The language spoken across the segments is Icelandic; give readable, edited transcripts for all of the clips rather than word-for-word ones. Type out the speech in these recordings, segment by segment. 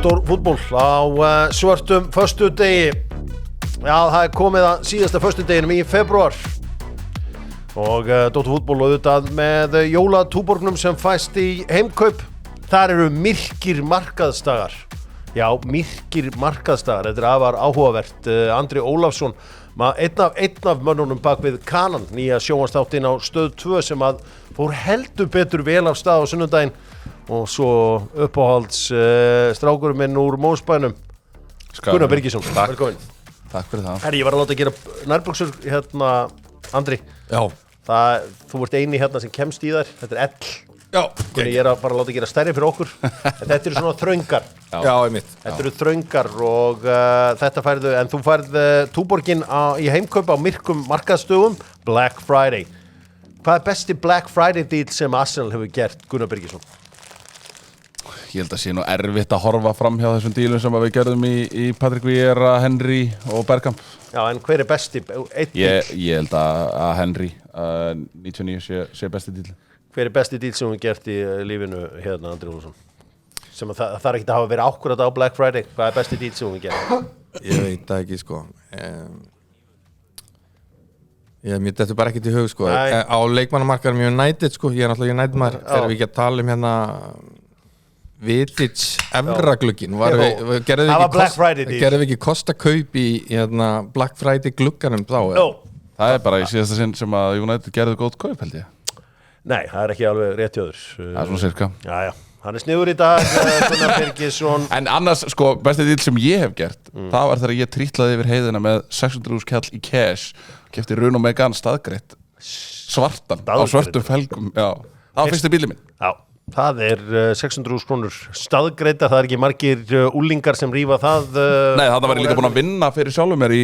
Dr. Fútból á svörtum föstudegi. Já, það komið að síðasta föstudeginum í febrúar. Og Dr. Fútból auðvitað með jólatúborgnum sem fæst í heimkaup. Þar eru myrkir markaðsdagar. Já, myrkir markaðsdagar. Þetta afar áhugavert. Andri Ólafsson, einn af mönnunum bak við Kanan, nýja sjónvarpsþáttinn á Stöð 2 sem að fór heldur betur vel af stað á sunnudaginn. Og svo uppáhalds strákurinn minn úr Mósbænum, Gunnar Birgisson. Velkomin. Takk fyrir það. Herri, ég var að láta gera nærbuxur Andri. Já. Þú ert eini sem kemst í þær. Þetta L. Já. Ég er að fara að láta gera stærri fyrir okkur. En þetta eru svona þröngar. Já, einmitt. Þetta eru þröngar og þetta færðu, en þú færð túborgin í heimkaup á myrkum markaðsdögum, Black Friday. Hvað besti Black Friday deal sem Arsenal hefur gert, Gunnar Birgisson? Ég held að sé nú erfitt að horfa fram hjá þessum dílum sem við gerðum í Patrick Vieira, Henry og Bergkamp. Já, en hver besti? Ég held að Henry 99 sé besti díl. Hver besti díl sem við gert í lífinu Andri Ólafsson? Sem það þarf ekki að hafa verið akkurat á Black Friday. Hvað besti díl sem við gert? Ég veit það ekki, sko. Mér dettur bara ekkert í hug, sko. Á leikmannamarkaðum í United, sko. Ég náttúrulega United maður. Þegar við ekki að tala um Vidic efraglugginn. Það var Black Friday díl. Gerðum við ekki kosta kaup í Black Friday glugganum þá? Jó. Það bara í síðasta sinn sem að United gerði góð kaup, held ég. Nei, það ekki alveg rétt hjá þér. Það svona cirka. Já. Hann sniður í dag, Gunnar Birgisson. En annars, sko, besti díl sem ég hef gert, það var þegar ég trítlaði yfir heiðina með 600.000 kall í cash, kefti Runo Megane staðgreitt, svartan, á svörtum felgum, já. Það var fyrsti bílið minn. Já, það 600.000 krónur staðgreittar, það ekki margir úlingar sem rífa það. Nei, það var ég líka búin að vinna fyrir sjálfum mér í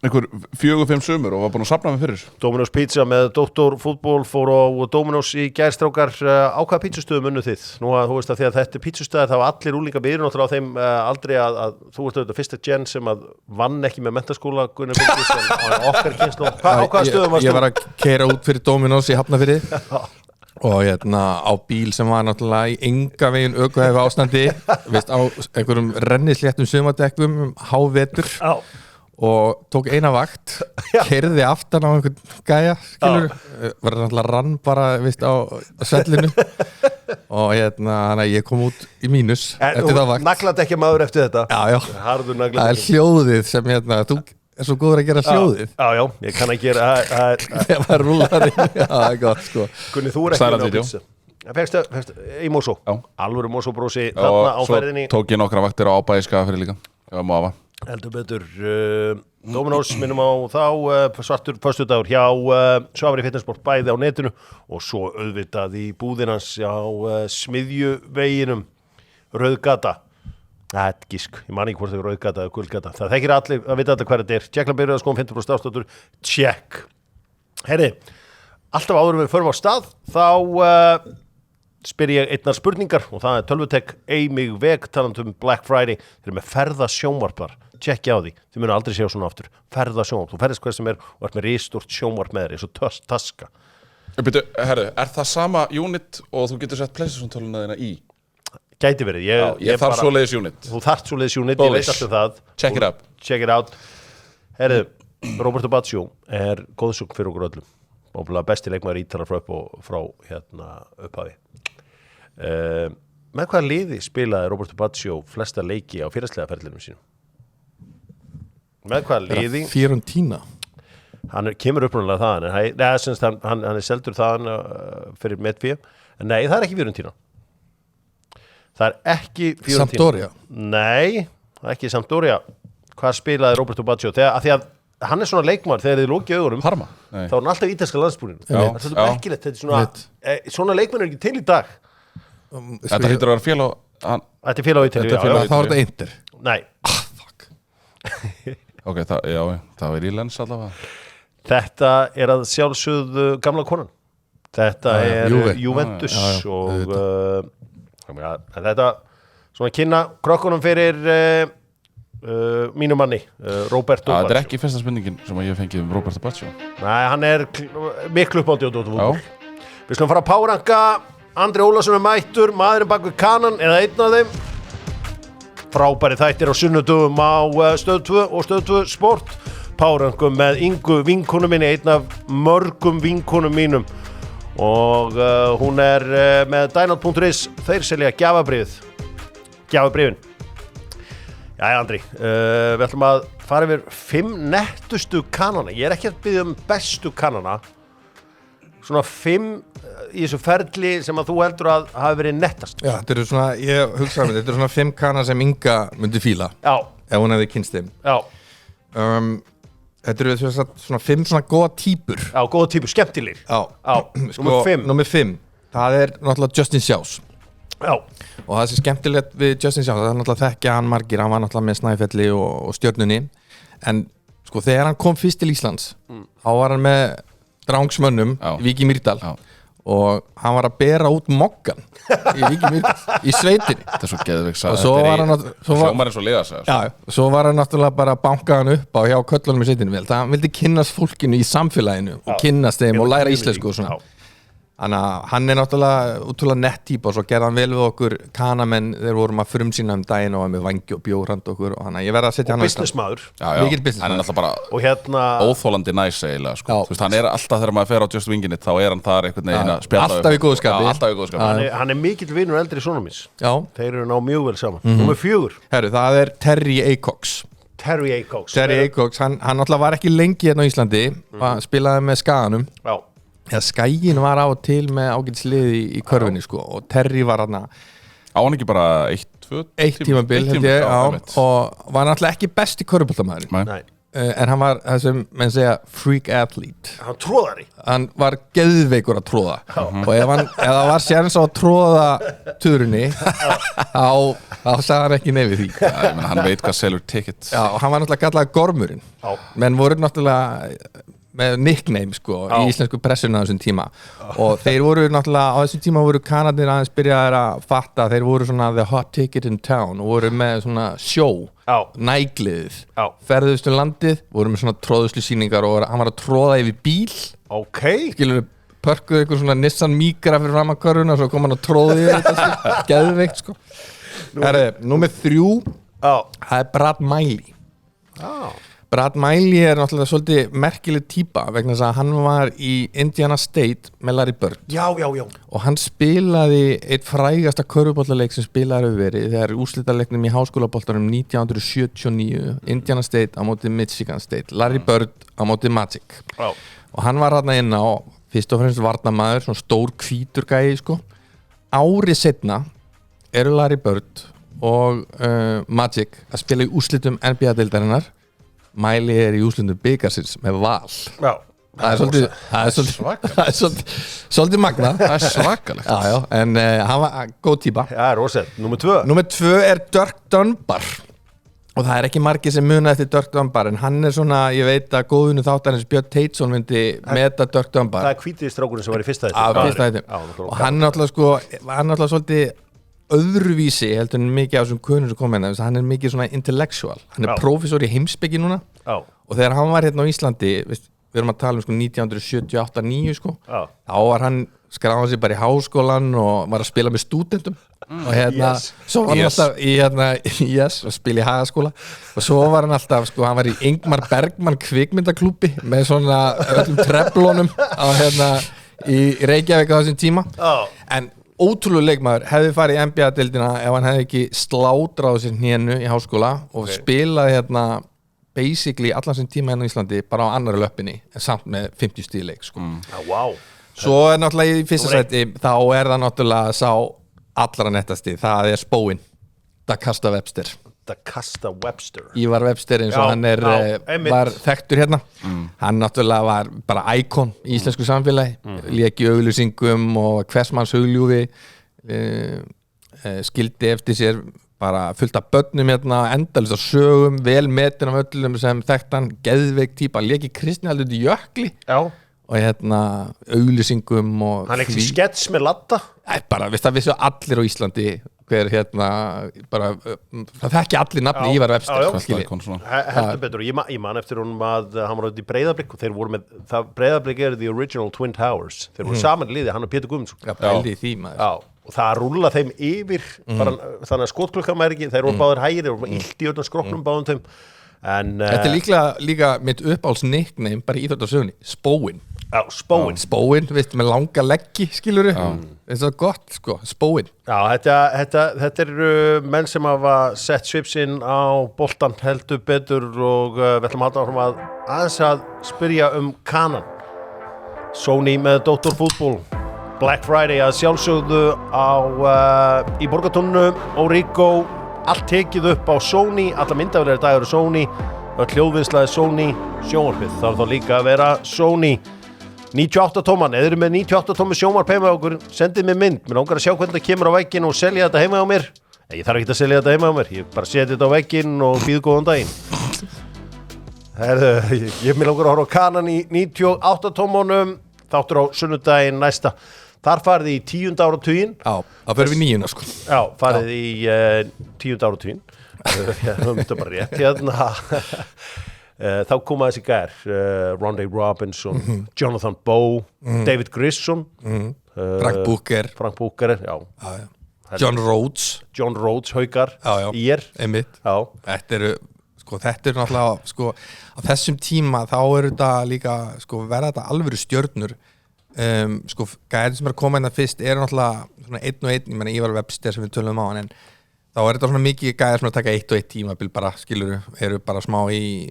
einhver 4-5 sumur og var búin að safna mig fyrir. Dominos Pizza með Dr. Fútból fór á Dominos í gærstrákar. Á hvaða pítsustöðum unnu þið? Nú að þú veist að því að þetta pítsustæði þá allir úlingar við erum náttúrulega á þeim aldrei að þú ert auðvitað fyrsta gen sem að vann ekki með menntaskóla Gunnar Birgisson en okkar kynslu. Á hvaða stöðum varstu? Ég var að keyra út fyrir Dominos í Hafnarfirði og á bíl sem var náttúrulega í enga veginn ökuhæfu ástandi, veist, á einhverjum rennisléttum sumardekkum, hávetur. Og tók eina vakt, keyrði aftan á einhvern gæja, skilur, var náttúrulega rann bara, veist, á svellinu og þannig að ég kom út í mínus eftir það vakt. Naglaði ekki maður eftir þetta? Já. Harður naglaði. Það hljóðið sem þú er svo góður að gera hljóðið. Já, ég kann að gera Þegar maður rúlar inn, já, það gott, sko. Gunni, þú ekki með á pizza. Fegstu í Mosó? Já. Alvöru Mosó brósi þarna á ferðinni. Svo tók ég nokkra vaktir á Ábæiska fyrir líka. Já, máfa. Heldur betur, Dominos minnum á þá, svartur föstudagur hjá Svavari Fitnessport bæði á netinu og svo auðvitað í búðinans á Smiðjuveginum, Rauðgata, gísk, ég man ekki hvort það er Rauðgata eða Gullgata, það þekkir allir að vita þetta hver þetta er, Tjekkland byrjuð að skoðum 50% afsláttur, tjekk. Herri, alltaf áður við förum á stað, þá spyr ég einnar spurningar og það tölvutek Eimig Veg talandi Black Friday, þeir eru með ferðasjónvarpar. Tjekki á því, þið munu aldrei sjá svona aftur. Ferðasjónvarp, þú ferðist hvað sem og ert með risstort sjónvarp með þér eins og taska. Herru, er það sama unit og þú getur sett PlayStation-töluna þína í? Gæti verið. Ég þarf svoleiðis unit. Þú þarft svoleiðis unit, ég veit alltaf það. Check it out. Herru, Roberto Baggio góðsögn fyrir okkur öllum. Óbúinlega besti leikmaður Ítalar frá upphafi. Með hvaða liði spilaði Roberto Baggio flesta leiki á félagslega ferlinum sínum? Með hvaða liði? Fiorentina. Hann kemur upprunalega þaðan, hann er seldur þaðan fyrir Medvíu, en nei, það er ekki Fiorentina. Það er ekki Fiorentina. Sampdoria? Nei, það er ekki Sampdoria. Hvað spilaði Roberto Baggio? Af því að hann er svona leikmaður, þegar þið lokið augurum, Parma. Þá er hann alltaf í ítalska landsbúrinu. Það er svolítið merkilegt, þetta er svona leikmaður er ekki til í dag. Þetta hýttur að vera félag Þetta er félag á Ítalíu. Þá er þetta Inter. Nei. Fuck. Ok, það er í lens allavega. Þetta er að sjálfsögðu gamla konan. Þetta er Juventus og þetta svona kynna krökkunum fyrir mínu manni, Roberto Baggio. Þetta er ekki fyrsta spurningin sem ég hef fengið Roberto Baggio. Nei, hann er miklu uppáldið á Dr. Fútból. Við skulum fara að páranka. Andri Ólafsson mættur, maðurinn bak við Kanan eða einn af þeim. frábæri þættir á sunnudögum á Stöð 2 og Stöð 2 Sport. Párangum með Ingu vinkonu minni, einn af mörgum vinkonum mínum. Og hún með Dynalt.is, þeir selja gjafabréfin. Jæja, Andri, við ætlum að fara yfir 5 nettustu kannana. Ég ekki að biðja bestu kannana. Svona 5 í þessu ferli sem að þú heldur að hafi verið nettast. Já, þetta eru svona, ég hugsaði með þetta eru svona 5 kannar sem Inga myndi fíla. Já. Ef hún hefði kynst þeim. Já. Þetta eru svona 5 svona góða típur. Já, góða típur, skemmtilegir. Já. Númer 5. Númer 5. Það er náttúrulega Justin Sjáls. Já. Og það sem skemmtilegt við Justin Sjáls, það er náttúrulega þekkja hann margir, hann var náttúrulega með Snæfelli og Stjörnunni. En sko þegar hann kom fyrst til Íslands, þá var hann með drangsmönnum í Víki Mýrdal. Já. Og hann var að bera út moggan í Víki Mýrdal, í sveitinni. Þetta svo geðveik og svo var hann hljómar eins og liðasæðar. Já, svo var hann náttúrulega bara að banka hann upp á hjá köllunum í sveitinni. Það vildi kynnast fólkinu í samfélaginu og kynnast þeim og læra íslensku og svona. Þannig að hann er náttúrulega útrúlega nett típa og svo gerði hann vel við okkur kanamenn þegar vorum að frumsýna daginn og var með vangi og bjórand okkur og þannig að ég verði að setja hann á businessmaður. Mikill businessmaður. Hann er náttúrulega bara óþólandi næs eiginlega sko. Þú veist, hann er alltaf þegar maður fer á Just Wingin It þá er hann þar einhvern veginn að spjalla alltaf í góðu skapi. Alltaf í góðu skapi. Hann er mikill vinur eldri sonum míns. Já. Þeir eru ná mjög vel saman. Númer 4. Herru, það er Terry Acox. Terry Acox, hann náttúrulega var ekki lengi hérna á Íslandi, spilaði með Skaganum. Já. Já, Skaginn var á og til með ágætisliði í körfunni sko og Terry var hann á hann ekki bara 1 tímabil held ég og var náttúrulega ekki besti körfuboltamaður. Nei. En hann var það sem menn segja freak athlete. Hann tróðari. Hann var geðveikur að tróða og ef það var séns á að tróða tuðrunni þá sagði hann ekki nei við því. Já, ég meina, hann veit hvað selur ticket. Já, og hann var náttúrulega kallað Gormurinn. Menn voru náttúrulega með nickname sko í íslensku pressuna á þessum tíma og þeir voru náttúrulega á þessum tíma voru kanarnir aðeins byrjaðir að fatta þeir voru svona the hot ticket in town og voru með svona sjó nægliðið, ferðuðust landið voru með svona tróðuslu sýningar og hann var að tróða yfir bíl skilur við, pörkuðu ykkur svona Nissan Micra fyrir ramaköruna og svo kom hann að tróða yfir þetta geðveikt sko. Númer 3 það er Brad Miley. Brad Miley er náttúrulega svolítið merkileg típa vegna þess að hann var í Indiana State með Larry Bird. Já. Og hann spilaði eitt frægasta körfuboltaleik sem spilaði hefur verið þegar úrslitaleiknum í háskólaboltanum 1979 Indiana State á móti Michigan State, Larry Bird á móti Magic. Og hann var þarna inn á fyrst og fremst varnarmaður, svona stór hvítur gæi sko. Árið seinna eru Larry Bird og Magic að spila í úrslitum NBA-deildarinnar. Miley er í úrslitum bikarsins með Val. Já. Það er svolítið magna. Það er svakalegt. Já, en hann var góð típa. Já, rosett. Númer 2. Númer 2 er Dirk Dunbar. Og það er ekki margir sem muna eftir Dirk Dunbar, en hann er svona, ég veit að góðunu þáttarins Björn Teitsson myndi meta Dirk Dunbar. Það er hvítið strákurinn sem var í fyrsta þætti. Og hann er náttúrulega svolítið öðruvísi heldur en mikið af þessum konum sem kom hérna, hann er mikið svona intellectual, hann er prófessor í heimspeki núna og þegar hann var hérna á Íslandi, við erum að tala um sko 1978-9 sko, þá var hann skráði sig bara í háskólan og var að spila með stúdentum og hérna, svo var hann alltaf í og spila í Hagaskóla og svo var hann alltaf, sko, hann var í Ingmar Bergman kvikmyndaklúbbi með svona öllum treflunum á hérna í Reykjavík á þessum tíma en ótrúlega leikmaður hefði farið í NBA-deildina ef hann hefði ekki slátrað sér hnénu í háskóla og spilaði hérna basically allan sem tíma hérna í Íslandi bara á annari löppinni en samt með 50 stíð leik sko. Svo er náttúrulega í fyrsta sæti þá er það náttúrulega sá allra nettasti, það er spóin DaCosta Webster. Ívar Webster eins og hann var þekktur hérna hann náttúrulega var bara íkon í íslensku samfélagi lék í auglýsingum og hversmanns hugljúfi skildi eftir sér bara fullt af börnum hérna endalaust af sögum, vel metin af öllum sem þekkt hann, geðveik típa lék í Kristnihaldið Jökli og hérna auglýsingum og hann ekki skets með latta bara, það vissu allir á Íslandi hver bara, það þekki allir nafni Ívar Webster já. svona, skilji. Heldur betur, og ég man eftir honum að hann var út í Breiðablik og þeir voru með, Breiðablik the original Twin Towers, þeir voru saman í liði, hann og Pétur Guðmundsson. Já, pældi í því maður. Já, og það rúlla þeim yfir bara, þannig að skotklukkan væri ekki, þeir voru báðir hægir, þeir voru illt í öllum skrokknum báðum þeim. Þetta er líka mitt uppáhalds nickname bara í Íþróttasögunni, Spóin. Já, Spóin. Spóin, veist, með langa leggi, skilurðu. Það er svo gott, sko, Spóin. Já, þetta eru menn sem hafa sett svipsinn á boltan heldur betur og við ætlum að halda áfram að aðeins að spyrja Kanan. Sony með Dr. Fútbol, Black Friday að sjálfsögðu í Borgartúnnu, Origo, allt tekið upp á Sony, alla myndavélar í dag eru Sony, öll hljóðvinnsla Sony, sjónvarpið þarf þá líka að vera Sony. 98 tóman, eða eru með 98 tómi sjónvarp heima á okkur, sendið mér mynd, mér langar að sjá hvernig það kemur á vegginn og selja þetta heima á mér. Ég þarf ekki að selja þetta heima á mér, ég bara seti þetta á vegginn og býð góðan daginn. Mér langar að horfa á Kanan í 98 tómunum, þáttur á sunnudaginn næsta. Þar farið í 10. áratuginn. Já, það fyrir við 9. sko. Já, farið í 10. áratuginn. Þetta er bara rétt hérna. Þá koma þessi gær Rondé Robinson, Jonathan Bowe, David Grissom, Frank Booker, já. John Rhodes, Haukar, Ír. Einmitt. Þetta eru náttúrulega sko, á þessum tíma þá eru þetta líka sko, verða þetta alvöru stjörnur. Sko, gæðin sem koma inn að fyrst eru náttúrulega svona einn og einn, ég meina Ívar Webster sem við tölum á en þá er þetta svona mikið gæðir sem að taka 1 og 1 tímabil bara, skilur, eru bara smá í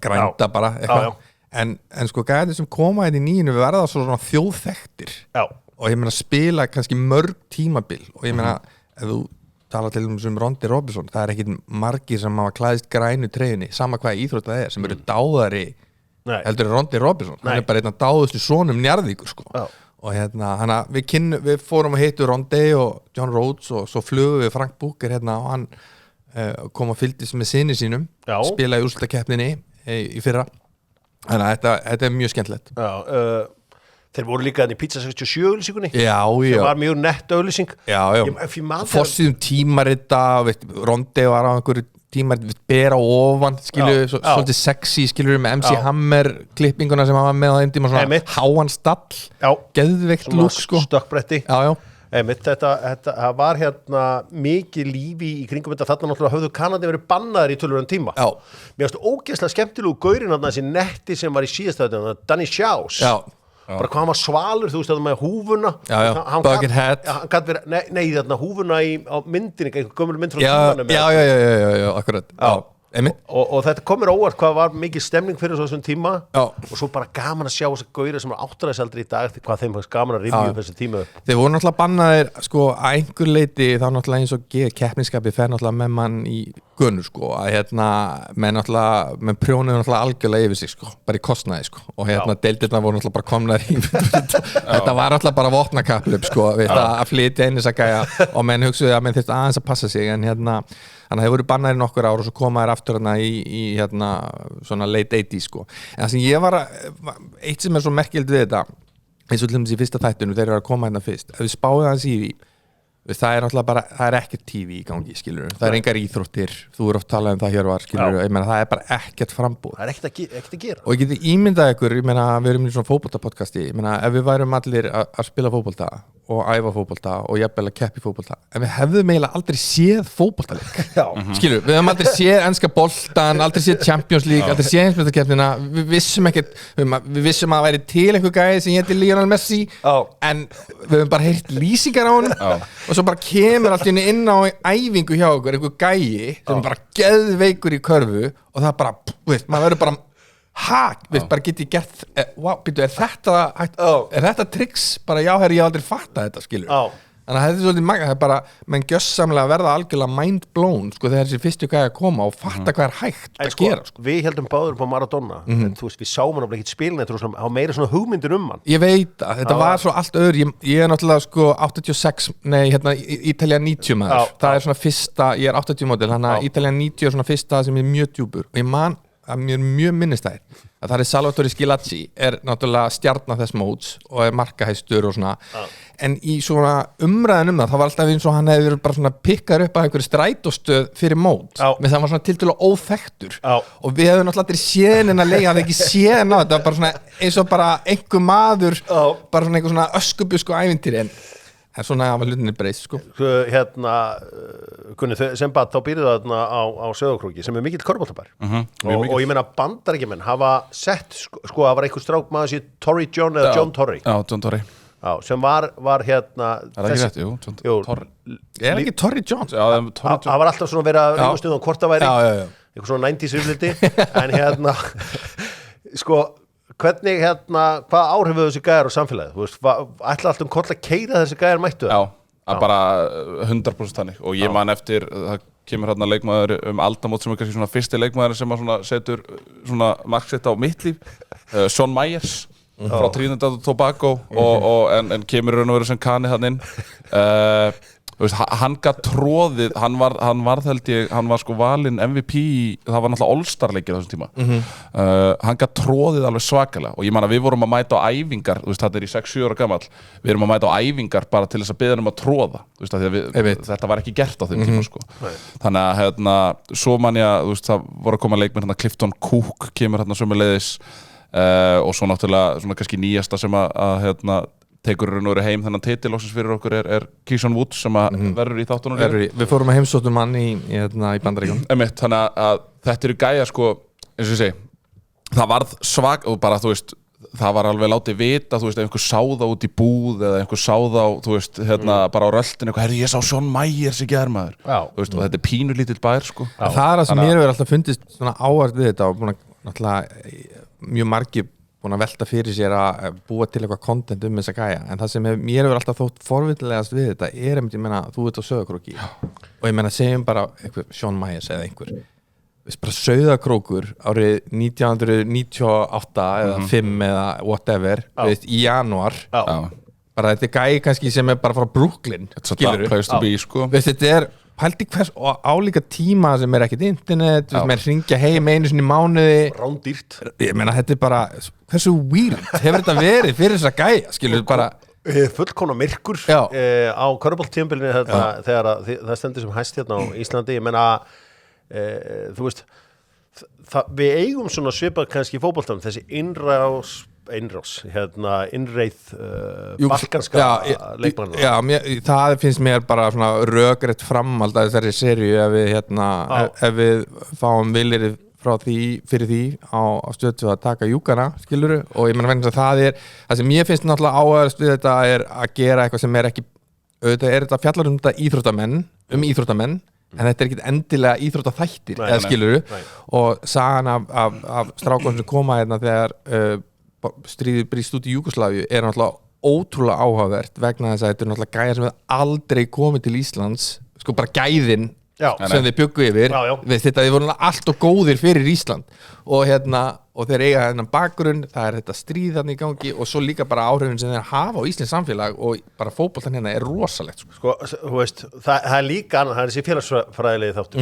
grænda bara eitthvað. En sko gæðir sem koma inn í nýjunu verða svona þjóðþekktir. Já. Og ég meina spila kannski mörg tímabil og ég meina ef þú tala til Rondé Robinson, það er ekkit margir sem hafa klæðist grænu treyjunni, sama hvað íþrótt það er, sem eru dáðari heldur Rondé Robinson. Hann er bara einn af dáðustu sonum Njarðvíkur sko. Já. Og hana, við fórum að hittu Rondé og John Rhodes og svo flugum við Frank Booker og hann kom að fylgdist með sinni sínum, spilaði í úrslitakeppninni í fyrra. Þannig að þetta er mjög skemmtilegt. Já, þeir voru líka í Pizza 67 auglýsingunni. Já. Sem var mjög nett auglýsing. Já. Forsíðum tímarita, Rondé var á einhverju tímarit bera ofan, skilju, svolítið sexy, skilju, með MC Hammer klippinguna sem hann var með á þeim tíma, svona háan stall, geðveikt lúk, sko. Stökkbretti. Já. Þetta var hérna mikið lífi í kringum þetta, þarna náttúrulega höfðu Kanadi verið bannaðir í tölvöldum tíma. Já. Mér finnst ógeðslega skemmtilegu gaurinn þarna þessi netti sem var í síðasta þetta, Danny Schaus. Já. Bara hvað hann var svalur, þú veist þetta með húfuna. Bucket hat. Hann gæti verið, nei þarna húfuna á myndinni, einhver gömul mynd frá tímanum. Já, akkurat. Og þetta komur óvart hvað var mikið stemning fyrir þessum tíma. Og svo bara gaman að sjá þessa gauri sem var áttræðisaldri í dag, hvað þeim var gaman að rifja upp þessi tíma upp. Þeir voru náttúrulega bannaðir, sko, að einhver leiti þá náttúrulega eins og keppniskapið fer náttúrulega með mann í gunnu, sko, að menn prjónuðu náttúrulega algjörlega yfir sig, sko, bara í kostnaði, sko, og deildirna voru náttúrulega bara komnar í þetta var náttúrulega bara vopnakapphlaup, sko, að flytja inn þessa gæja og menn hugsuðu að menn þyrfti aðeins að passa sig, en þannig að þeir voru bannaðir nokkur ár og svo koma þeir aftur í svona late 80s, sko, en það sem ég var eitt sem er svo merkilegt við þetta eins og til dæmis í fyrsta þættinu, þeir eru að koma fyrst, ef við spáðum aðeins í því það er náttúrulega bara, það er ekkert TV í gangi, skilur, það er engar íþróttir, þú eru oft talað það hér var, skilur, ég meina það er bara ekkert frambúð. Það er ekkert að gera. Og ég geti ímyndað ykkur, ég meina við erum í svona fótboltapodcasti, ég meina ef við værum allir að spila fótbolta og æfa fótbolta og jafnvel að keppa í fótbolta, en við hefðum eiginlega aldrei séð fótboltaleik. Skilur, við hefum aldrei séð enska boltan, aldrei séð Champions League, aldrei séð heimsmeistarkeppnina, við vissum að það væri til einhver gæi sem héti Lionel Messi, en við hefum bara heyrt lýsingar á honum og svo bara kemur allt inn á æfingu hjá okkur einhver gæi sem er bara geðveikur í körfu og það bara, maður verður bara bara get ég gert wow, er þetta tricks bara já, herri, ég hef aldrei fattað þetta, skilur þannig að þetta er svolítið magna, það er bara menn gjössamlega verða algjörlega mind blown sko, þegar þessi fyrstu gæði að koma og fatta hvað er hægt að gera sko. Við heldum báður upp á Maradona en þú veist, við sáum hann ekki spilin á meira svona hugmyndir hann ég veit að þetta var svo allt öður ég er náttúrulega sko 86 Ítalía 90 maður það er svona fyrsta, ég er 80 model þannig að Ítalía 90 er svona fyrsta sem er mjög djúpur og ég man að mér mjög minnistæðir að það er Salvatore Schillaci er náttúrulega stjarnar þess móts og er markahæstur og svona en í svona umræðin það var alltaf eins og hann hefði verið bara svona pikkar upp að einhverju strætóstöð fyrir mót með það var svona tiltölulega óþekktur og við hefum náttúrulega aldrei séð en að leika hann ekki séð en þetta var bara svona eins og bara einhver maður bara svona einhver svona öskubusku ævintýri en svona var hlutinni breyst sko. Gunni, sem bad þá býrðu það á Sauðárkróki sem er mikill körfuboltabær og ég meina bandarækjumenn hafa sett sko það var einhver strák maður sér Torrey John eða John Torrey John Torrey sem var það ekki rétt, John Torrey er ekki Torrey John? Það var alltaf svona verið að rífa stuð hvort það væri eitthvað svona 90s yfirliti en sko hvernig hvað áhrifuðu þessi gæjar á samfélagið? Þú veist, ætla alltaf koll að keyra þessi gæjar mættu það? Já, bara 100% þannig og ég man eftir, það kemur leikmaður aldamót sem er kannski svona fyrsti leikmaður sem að setur svona marksitt á mitt líf Sean Myers frá Trinidad og Tobago en kemur raun og veru sem kani hann inn hann gat tróðið hann var sko valinn MVP það var náttúrulega All-Star leikir þessum tíma hann gat tróðið alveg svakalega og ég man að við vorum að mæta á æfingar þetta er í 6-7 ára gamall við erum að mæta á æfingar bara til þess að biðja um að tróða þetta var ekki gert á þeim tíma sko. Þannig að svo man ég að það voru að koma leikmenn Clifton Cook kemur sömuleiðis og svo náttúrulega svona kannski nýjasta sem að tekur raun og veru heim þennan titil loksins fyrir okkur er Keyshawn Woods sem verður í þáttunum Við fórum að heimsóttum hann í Bandaríkjunum þannig að þetta eru gæja sko, eins og ég segi það varð svag og bara þú veist það var alveg látið vita, þú veist, ef einhver sáða út í búð eða einhver sáða á, þú veist, bara á röltinu, herri, ég sá Sean Myers í gærmaður, þú veist, og þetta er pínulítill bær, sko. Það er það sem mér hefur alltaf fundist svona ávart við þetta og búin að, náttúrulega, mjög margir búin að velta fyrir sér að búa til eitthvað content þessa gæja, en það sem mér hefur alltaf þótt forvitlegast við þetta er einmitt, ég meina, þú ert á Sauðárkróki og ég meina, segjum bara einhver Sean Myers eða einhver bara Sauðárkrókur árið 1998 eða 5 eða whatever veist, í janúar bara þetta er gæi kannski sem er bara frá Brooklyn skilurðu sko. Þetta er pælti hvers og álíka tíma sem er ekkert internet menn hringja heim einu sinni í mánuði rándýrt ég meina þetta er bara hversu weird hefur þetta verið fyrir þessa gæja skilurðu bara fullkomna myrkur á körfuboltatímabilinu þegar það stendur sem hæst hérna á Íslandi ég meina þú veist við eigum svona svipað kannski í fótboltanum þessi innreið balkanska leikmanna það finnst mér bara svona rökrétt framhald að þessari seríu ef við fáum vilirið frá því fyrir því á stöðu að taka júkana skiluru og ég meina það sem ég finnst náttúrulega áhægast við þetta er að gera eitthvað sem er ekki auðvitað er þetta fjallar um þetta íþróttamenn en þetta er ekki endilega íþróttaþættir eða skiluru og sagan af strákunum sem koma hérna þegar stríðið brýst út í Júgóslavíu er náttúrulega ótrúlega áhugavert vegna þess að þetta er náttúrulega gæjar sem hefur aldrei komið til Íslands sko bara gæðin sem þið bjuggu yfir þetta þið voru allt og góðir fyrir Ísland og þeir eiga þennan bakgrunn það er þetta stríð þarna í gangi og svo líka bara áhrifin sem þeir hafa á Íslands samfélag og bara fótboltan hérna er rosalegt sko þú veist, það er líka annað, það er þessi félagsfræðilegi þáttur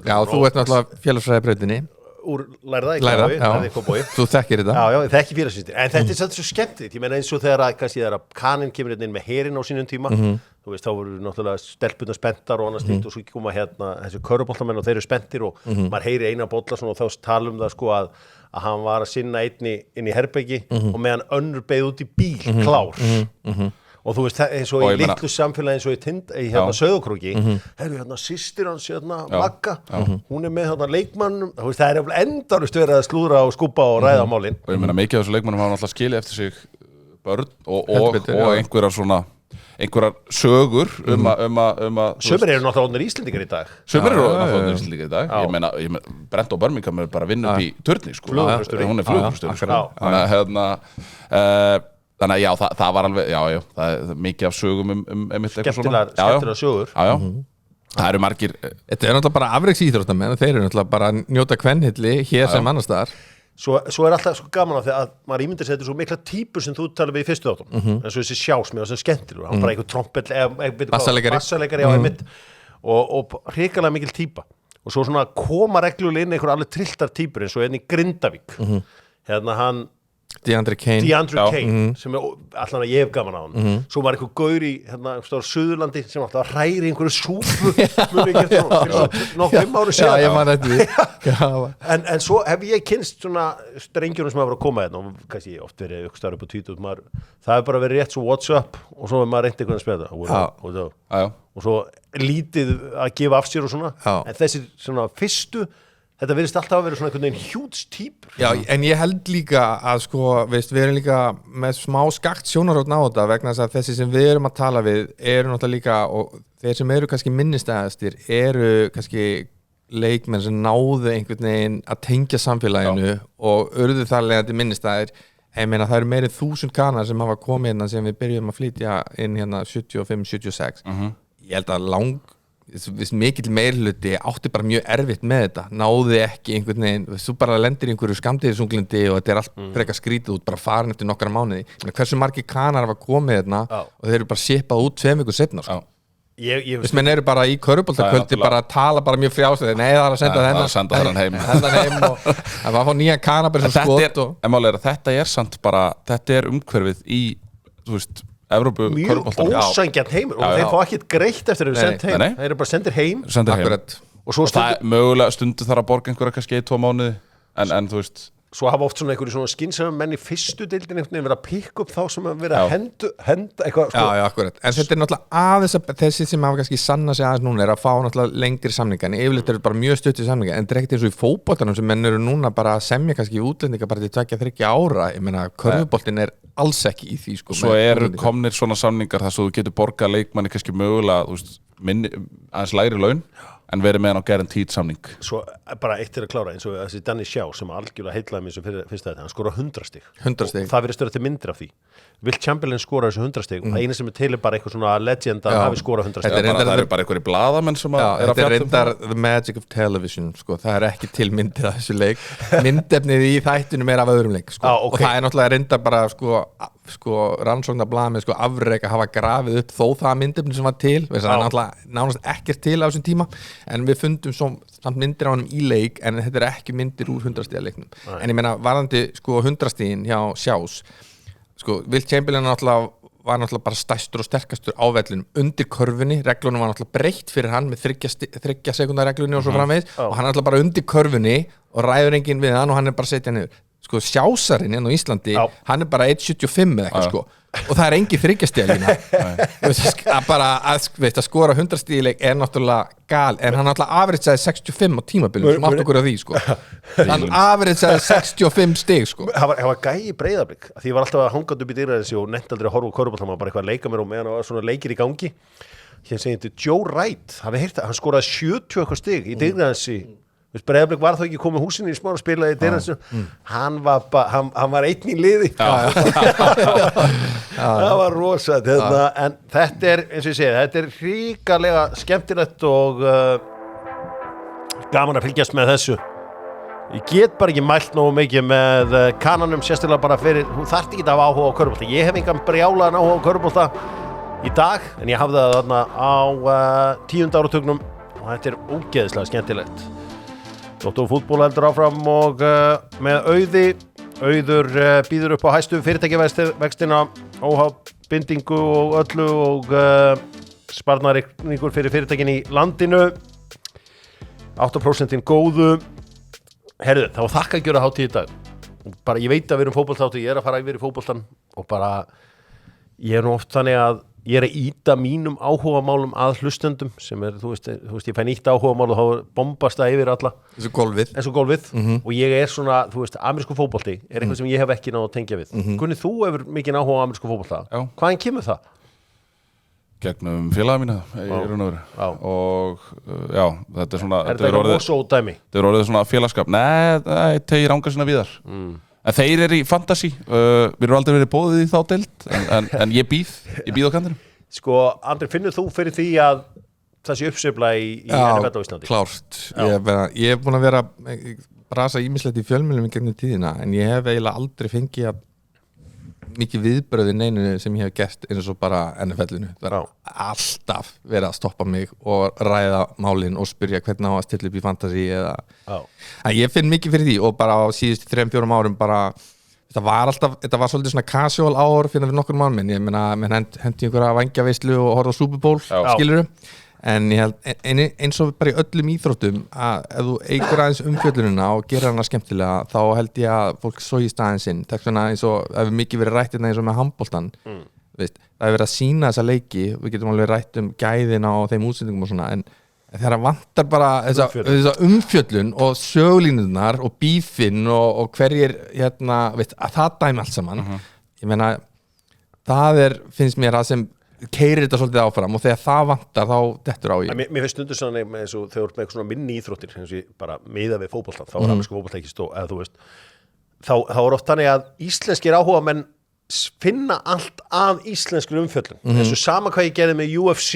Já, þú ert náttúrulega félagsfræðibrautinni úr lærða í Kópavogi Þú þekkir þetta Já, ég þekki félagsvísir en þetta er svolítið svo skemmtilegt ég meina eins og þegar kaninn kemur inn með herinn á sínum tíma þú veist, þá voru náttúrulega stelpurnar spenntar og annars og svo koma þessi körfuboltamenn og þeir eru spenntir og maður heyri eina bolla og þá talum það sko að hann var að sinna einni inn í herbergi og meðan önnur beið út í bíl klár og þú veist, eins og í litlu samfélagi eins og í Sauðárkróki herru, systir hans, Magga hún er með leikmannum þú veist, það er endalaust verið að slúðra og skúpa og ræða málin og ég meina, mikið af þessu leikmannum hafa náttúrulega skilið eftir sig börn og einhverjar sögur Sumir eru náttúrulega orðnir Íslendingar í dag ég meina, Brent og Birmingham er bara að vinna upp í turni sko. Hún er flugumstjóri þannig að já, það var alveg það er mikið af sögum skemmtilega sögur það eru margir Þetta er náttúrulega bara afreiksíþróttamenn þeir eru náttúrulega bara að njóta kvennhilli hér sem annars staðar Svo er alltaf svo gaman af því að maður ímyndir sér þetta svo mikla típur sem þú talar við í fyrstu þáttum eins og þessi sjásmið og sem skemmtilegur hann bara einhver trompet bassalegari og hrikalega mikil típa og svo svona koma reglulega inn einhver alveg trilltar típur eins og enn í Grindavík hérna hann DeAndre Kane Kane sem allan að ég hef gaman á hann svo var einhver gaur í hérna, Suðurlandi sem alltaf að hræri einhverju súpu muni ekki eftir nokkuð 5 ári síðan ég man þetta en svo hef ég kynst svona strengjunum sem hafa verið að koma hérna og kannski oft verið ykkur starf upp á tweet það hefur bara verið rétt svo WhatsApp og svo hefur maður reynt einhvern að spila og svo lítið að gefa af sér og svona en þessi svona fyrstu þetta verðist alltaf að vera svona einhvern veginn hjúts týpur. Já, en ég held líka að sko, veist, við erum líka með smá skakt sjónarhorn á þetta vegna þess að þessi sem við erum að tala við eru náttúrulega líka og þeir sem eru kannski minnistæðastir eru kannski leikmenn sem náðu einhvern veginn að tengja samfélaginu og urðu þar leiðandi minnistæðir. Ég meina það eru meiri 1000 kanar sem hafa komið hérna sem við byrjum að flytja inn hérna 75-76. Ég held að mikill meirhluti átti bara mjög erfitt með þetta náði ekki einhvern veginn þú bara lendir í einhverju skamdegðisunglindi og þetta allt frekar skrítið út bara farin eftir nokkra mánuði hversu margir kanar hafa komið hérna og þeir eru bara shippað út 2 vikur seinna sko. Þess menn eru bara í körfuboltakvöldi bara að tala bara mjög frjálslega nei það er að senda þennan heim og það var að fá nýja kanar bara sem skot þetta er samt bara þetta er umhverfið í þú veist Evrópu mjög ósængjarn heimur og þeir fá ekkert greitt eftir að þeir sendt heim þeir eru bara sendir heim og það er mögulega stundu þar að borga einhverja kannski 1-2 mánuði en þú veist svo hafa oft svona einhverju svona skynsama menn í fyrstu deildin einhvern veginn verið að pikka upp þá sem að vera að henda eitthvað sko. Já, akkurat, en þetta er náttúrulega aðeins þessi sem hafa kannski sanna sig aðeins núna er að fá náttúrulega lengri samninga en yfirleitt eru bara mjög stutt í samninga en þetta er ekkert eins og í fótboltanum sem menn eru núna bara að semja kannski í útlendinga bara til 2-3 ára ég meina, körfuboltinn er alls ekki í því sko. Svo eru komnir svona samningar þar svo þú getur borgað leikmanni kannski mögulega aðeins lægri laun en verið með hann á guaranteed samning Svo bara eitt er að klára eins og þessi Danny Shaw sem algjörlega heitlaði mér sem fyrst að þetta hann skora 100 stig og það verið stöður til myndir af því Will Chamberlain skora þessu 100 stig og það eina sem er til er bara eitthvað svona legend að hafi skora 100 stig það eru bara einhverjir blaðamenn sem er að þetta er reyndar the magic of television sko. það er ekki til myndir af þessu leik myndefnið í þættunum er af öðrum leik sko. og það er náttúrulega reyndar bara sko rannsóknarblaðamenn afrek að hafa grafið upp þó það myndefni sem var til það er náttúrulega nánast ekkert til á þessum tíma en við fundum samt myndir á hann í leik en þetta er ekki myndir úr 100 stiga leiknum en ég meina varðandi 100 stigin hjá Sjás Will Chamberlain var náttúrulega bara stærstur og sterkastur á vellinum undir körfunni, reglunum var náttúrulega breytt fyrir hann með 3 sekundar reglunni og svo framvegis og hann er náttúrulega bara undir körfunni og ræður enginn við hann og hann er bara setjað niður Sjásarinn inn á Íslandi hann er bara 1.75 eða eitthvað og það er engin 3 stiga lína bara að skora 100 stiga í leik er náttúrulega gal en hann náttúrulega afritsaði 65 á tímabilum sem átt okkur af því hann afritsaði 65 stig Það var gæi í Breiðablik því ég var alltaf að hangað upp í dýraðinsi og nefnt aldrei að horfa á körfubolta maður bara eitthvað að leika mér og meðan það var svona leikir í gangi hérna segir þetta Joe Wright hann skoraði 70 eitthvað stig í dýraðinsi Breiðablik var þá ekki komið húsinni í smára spila í dýraðinsi hann var einn í liði það var rosa en þetta er eins og ég segi þetta er ríkalega skemmtilegt og gaman að fylgjast með þessu ég get bara ekki mælt nógu mikið með kananum sérstaklega bara fyrir hún þarf ekki að hafa áhuga á körfubolta ég hef engan brjálaðan áhuga á körfubolta í dag en ég hafði það þarna á 10. áratugnum og þetta er ógeðslega skemmtilegt Dóttor fútból heldur áfram og með Auður býður upp á hæstu fyrirtækjavextina óháð bindingu og öllu og sparnareikningur fyrir fyrirtækin í landinu 8% góðu herðu, það var þakka að gjöra hátíð í dag og bara ég veit að við erum fótboltáttu ég er að fara yfir í fótboltan og bara ég er nú oft þannig að ég er að íta mínum áhugamálum að hlustendum sem er, þú veist ég fæ nýtt áhugamál og þá bombast það yfir alla eins og golfið og ég er svona, þú veist, amerísku fótbolti er eitthvað sem ég hef ekki náð að tengja við Gunni, þú hefur mikið áhuga á amerísku fótbolta hvaðan kemur það? Gegnum félaga mína og já, þetta er svona þetta er orðið svona félagskap nei, tegir ánga sinna víðar en þeir eru í fantasy við erum aldrei verið bóðið í þá deild en ég býð á kantinum Sko, Andri, finnur þú fyrir því að það sé uppsveifla í NFL á Íslandi? Klárt, ég hef búin að vera brasa ýmislegt í fjölmiðlum í gegnum tíðina en ég hef eiginlega aldrei fengið að mikið viðbröð í neinu sem ég hef gert eins og bara NFL-inu. Það er alltaf verið að stoppa mig og ræða málin og spyrja hvernig á að stilla upp í fantasy eða en ég finn mikið fyrir því og bara á síðustu 3-4 árum bara þetta var svolítið svona casual ár fyrir nokkur mann minn, ég meina hendi einhverja vængjaveislu og horfði á Super Bowl skilurðu, en ég held eins og bara í öllum íþróttum að ef þú eigur aðeins umfjöllunina og gerir hana skemmtilega þá held ég að fólk sogi staðinn sinn, takk svona eins og ef mikið verið rætt eins og með handboltan veist, það er verið að sína þessa leiki, við getum alveg rætt gæðina og þeim útsendingum og svona en þegar vantar bara þessa umfjöllun og sögulínunar og bífinn og hverjir veist, að það dæmi allt saman ég meina, það finnst mér að sem keyrir þetta svolítið áfram og þegar það vantar þá dettur á ég. Mér finnst stundur svona eins og þegar þú ert með eitthvað svona minni íþróttir eins og bara miða við fótbolta, þá amerísku fótbolta ekki eða þú veist, þá er oft þannig að íslenskir áhugamenn finna allt að íslenskri umfjöllun eins og sama hvað ég gerði með UFC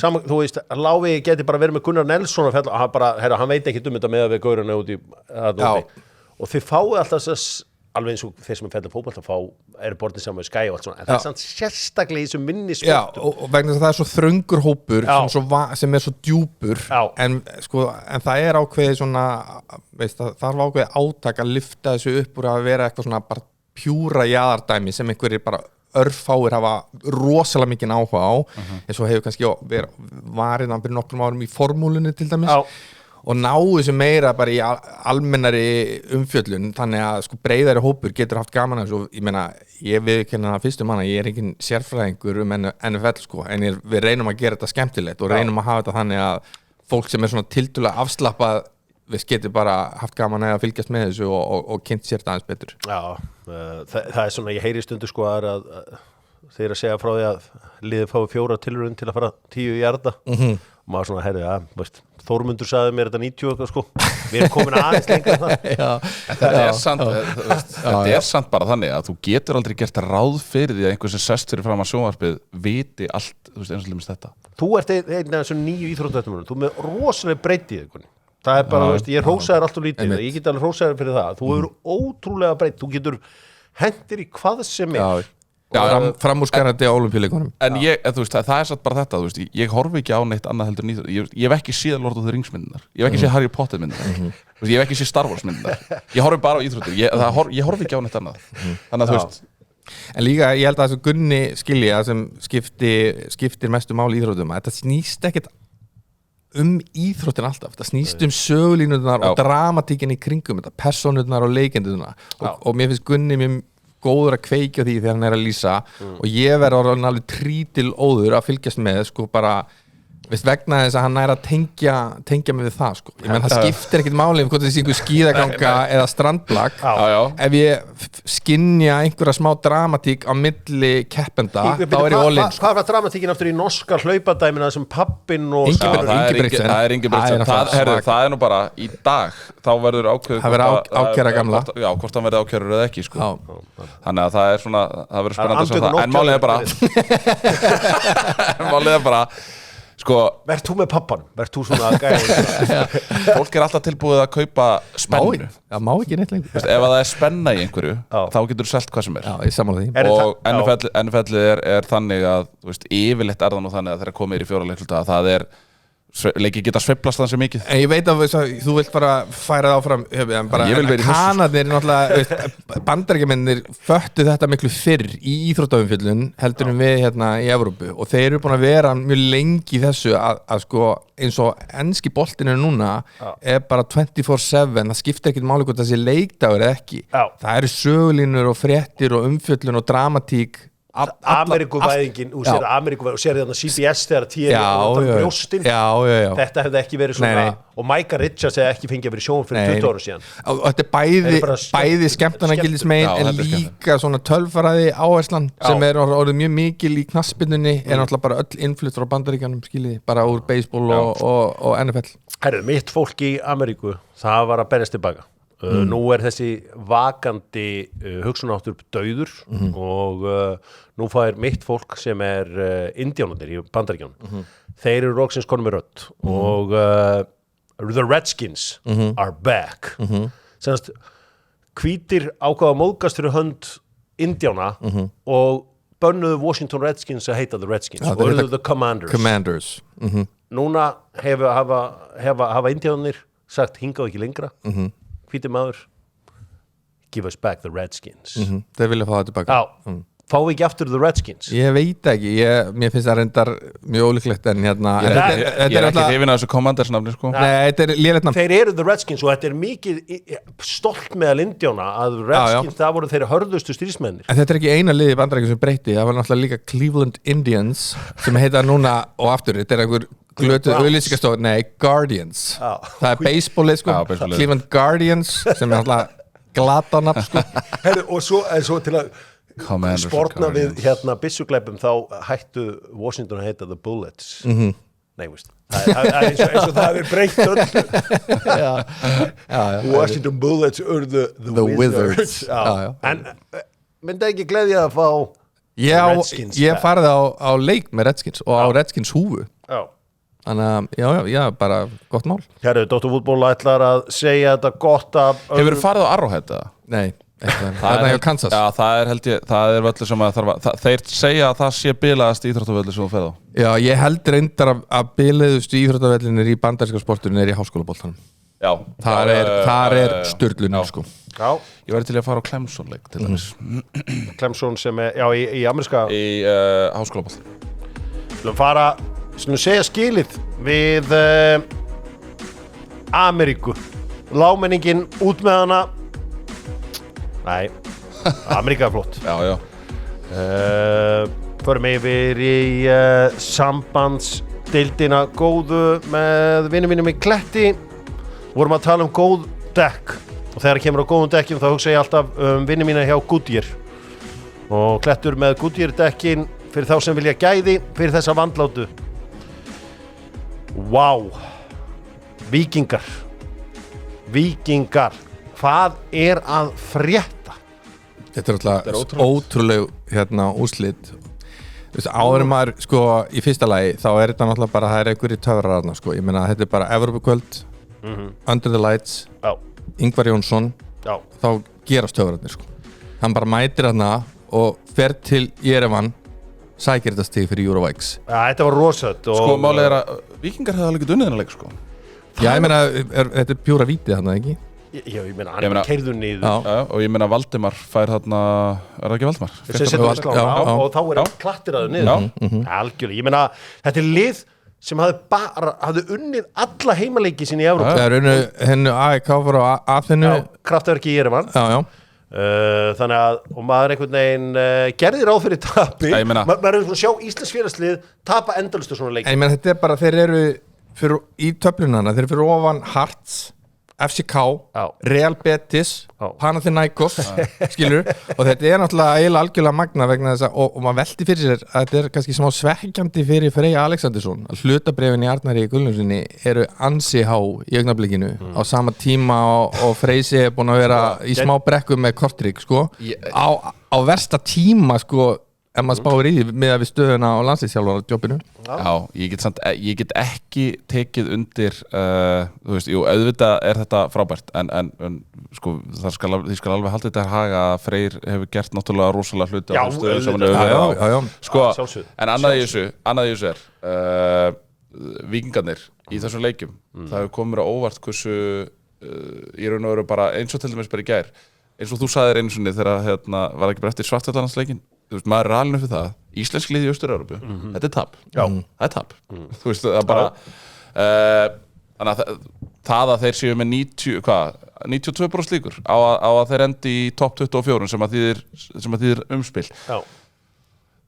sama, þú veist, Láfi geti bara verið með Gunnar Nelson og hann veit ekki þetta með að við gauruna út í og þið fáið alltaf þess alveg eins og þeir sem fellur fótbolta eru borðið saman með Sky og allt svona en það samt sérstaklega í þessum minni sportum og vegna þess að það er svo þröngur hópur sem er svo djúpur en það er ákveðið svona veist, það er ákveðið átak að lyfta þessu upp úr að vera eitthvað svona bara pjúra jaðardæmi sem einhverjir bara örfáir hafa rosalega mikinn áhuga á eins og hefur kannski varið fyrir nokkrum árum í formúlunni til dæmis og ná þessu meira bara í almennari umfjöllun þannig að breiðari hópur getur haft gaman að þessu og ég meina, ég viðurkenni það fyrstum manna, ég er engin sérfræðingur NFL en við reynum að gera þetta skemmtilegt og reynum að hafa þetta þannig að fólk sem er svona tildulega afslappað við getur bara haft gaman að fylgjast með þessu og kynnt sér þetta aðeins betur. Það er svona, ég heyri stundu að þeir að segja frá því að liðið fái 4 tilraun til að fara 10 yarda og maður svona, heyrðu, Þórmundur sagði mér þetta 90 eitthvað við erum komin aðeins lengra þetta er samt bara þannig að þú getur aldrei gert ráð fyrir því að einhver sem sest fyrir fram að sjónvarpið viti allt, þú veist, eins og limist þetta. Þú ert einn af þessum 9 íþróttafréttamönnum, þú með rosalega breytt í þig. Það er bara, veist, ég hrósaðir allt og lítið, ég get alveg hrósaðir fyrir það. Þú hefur ótrúlega breytt, þú getur hendir í hvað sem er. Framúrskarandi á Ólympíuleikunum. En þú veist, það er satt bara þetta, þú veist, ég horfi ekki á neitt annað heldur nýtt. Ég hef ekki séð Lord of the Rings myndirnar. Ég hef ekki séð Harry Potter myndirnar. Ég hef ekki séð Star Wars myndirnar. Ég horfi bara á íþróttir. Ég horfi ekki á neitt annað. Þannig að þú veist. En líka, ég held að þessu Gunni skilja sem skiptir mestu máli íþróttum að þetta snýst ekkert íþróttin alltaf. Það snýst sögulínurnar og dramatíkin í kringum þetta, persónurnar og leikendurnar. Og mér finnst Gunni mér góður að kveikja því þegar hann er að lýsa og ég verður alveg trítil óður að fylgjast með bara veist, vegna þess að hann er að tengja mig við það ég menn það skiptir ekkert máli hvort þessi einhver skíðaganga eða strandlag ef ég skynja einhverja smá dramatík á milli keppenda þá er ég all-in Hvað var dramatíkin aftur í norska hlaupadæmina sem pappinn og það er Ingebrigtsen það er nú bara í dag þá verður ákæra gamla hvort hann verður ákærur eða ekki þannig að það er svona það verður spennandi en málið er bara verð þú með pappan, verð þú svona að gæða fólk er alltaf tilbúið að kaupa spennu það má ekki neitt lengur ef það er spenna í einhverju þá getur þú selt hvað sem er ég sammála því og NFL er þannig að yfirleitt er það nú þannig að þegar komið í 4 leikluta það er leiki geta sveiflast þannig sem mikið en ég veit að þú vilt bara færa það áfram bara Kanarnir náttúrulega Bandaríkjamennir föttu þetta miklu fyrr í íþróttaumfjöllun heldur við hérna í Evrópu og þeir eru búin að vera mjög lengi í þessu að eins og enski boltinn er núna er bara 24/7 það skiptir ekkert máli hvort það sé leikdagur eða ekki það eru sögulínur og fréttir og umfjöllun og dramatík Ameríkuvæðingin og sér þarna CBS þegar tíu og brjóstin þetta hefði ekki verið svona og Micah Richards hefði ekki fengið að vera í sjón fyrir 20 ára síðan og þetta er bæði skemmtanagildismegin en líka svona tölfræði áherslan sem er orðið mjög mikil í knattspyrnunni er náttúrulega bara öll innfluttur á Bandaríkjanum skiljiði, bara úr baseball og NFL mitt fólk í Ameríku það var að berjast tilbaka nú er þessi vakandi hugsunaháttur dauður og nú fær mitt fólk sem er indjánundir í Bandaríkjánum þeir eru loksins konum með rödd og the Redskins are back hvítir ákvaða móðgast fyrir hönd Indiána og bönnuðu Washington Redskins að heita The Redskins og þeir urðu heita The Commanders. Núna hafa Indiánir sagt hingað ekki lengra hvíti maður give us back the Redskins Þeir vilja fá það tilbaka fáum við ekki aftur The Redskins Ég veit ekki, mér finnst það reyndar mjög ólíklegt en hérna Ég er ekki hrifin af þessu Commanders-nafni sko. Nei, þetta er lélegt nafn Þeir eru The Redskins og þetta er mikið stolt meðal Indjána að Redskins það voru þeirra hörðustu stríðsmennir En þetta er ekki eina liði bandarækjum sem breytti það var náttúrulega líka Cleveland Indians sem heita núna og aftur þetta er einhver glötuð auglýsingastofa, nei, Guardians Það er baseballið sko, Cleveland Guardians sem er náttúrulega glatanafn sko. Og svo til að sportna við hérna byssugleipum þá hættu Washington að heita The Bullets Nei, veist eins og það hefur breytt öll Washington Bullets or the Wizards En myndi ekki gleðja að fá Redskins Ég farið á leik með Redskins og á Redskins húfu Þannig að, já, bara gott mál Herru, Dr. Fútból ætlar að segja þetta gott af Hefur farið á Arrowhead eða? Nei Það er hjá Kansas Já, það er held ég, það er völlu sem að þeir segja að það sé bilaðast íþróttavöllu sem þú ferð á Já, ég held reyndar að bilaðustu íþróttavellinir í bandaríska sportunum í háskólaboltanum Já Þar er sturlunum sko Já Ég væri til að fara á Clemson-leik til dæmis Clemson sem er, já, í ameríska Í háskólaboltan Slum segja skilið við Ameríku Lámenningin út með hana Nei, Ameríka er flott Já Förum yfir í sambandsdeildina góðu með vinum mínum í Kletti vorum að tala góð dekk og þegar kemur á góðum dekkjum þá hugsa ég alltaf vinum mína hjá Goodyear og Klettur með Goodyear dekkin fyrir þá sem vilja gæði fyrir þessa vandlátu Víkingar hvað er að frétta? Þetta er alltaf ótrúleg úrslit áður maður sko í fyrsta lagi þá er þetta náttúrulega bara það er einhverjir töfrar þarna sko ég meina þetta er bara Evrópukvöld Under the Lights Ingvar Jónsson þá gerast töfrarnir sko hann bara mætir þarna og fer til Jerevan sækir þetta stig fyrir Eurovikes Þetta var rosað Sko málið er að Víkingar hefði alveg unnið þennan leik sko Já, ég meina, þetta er pjúra vítið þarna, ekki? Já, ég meina, hann er keyrður niður Já, og ég meina Valdimar fær þarna er það ekki Valdimar? Og þá er hann klattiraður niður Algjörlega, ég meina, þetta er lið sem hafði unnið alla heimaleiki sín í Evrópu Það er unnið hennu AEK frá Aþenu Kraftverki í Jerevan þannig að, og maður einhvern veginn gerði ráð fyrir tapi maður er svona að sjá Íslands félagslið tapa endalastu svona leik En ég meina, þetta er bara, þeir eru í töflunana, þeir eru fyrir ofan Hearts FCK, Real Betis Panathinaikos skilur, og þetta er náttúrulega eiginlega algjörlega magna vegna þess að, og maður velti fyrir sér að þetta er kannski smá svekkjandi fyrir Freyja Alexandersson að hlutabréfin í Arnari Gunnlaugssyni eru ansi há í augnablikinu á sama tíma og Freysi er búin að vera í smá brekku með kortrík sko, á versta tíma sko ef maður spáir í því með að við stöðuna á landsliðsþjálfara jobbinu Já, ég get ekki tekið undir þú veist, jú, auðvitað er þetta frábært en sko, því skal alveg haldið þetta haga að Freyr hefur gert náttúrulega rosalega hluti á stöðu sem hann hefur verið á sko, en annað í þessu er Víkingarnir í þessum leikjum það hefur komið mér á óvart hversu í raun og veru bara eins og til dæmis bara í gær eins og þú sagðir einu sinni þegar var ekki bara eftir Svartfjallalandsleikin þú veist, maður er alveg fyrir það íslensk lið í Austur-Evrópu, þetta er tap það er tap, þú veist, það er bara þannig að það að þeir séu með 92% líkur á að þeir endi í topp 24 sem að þýðir umspil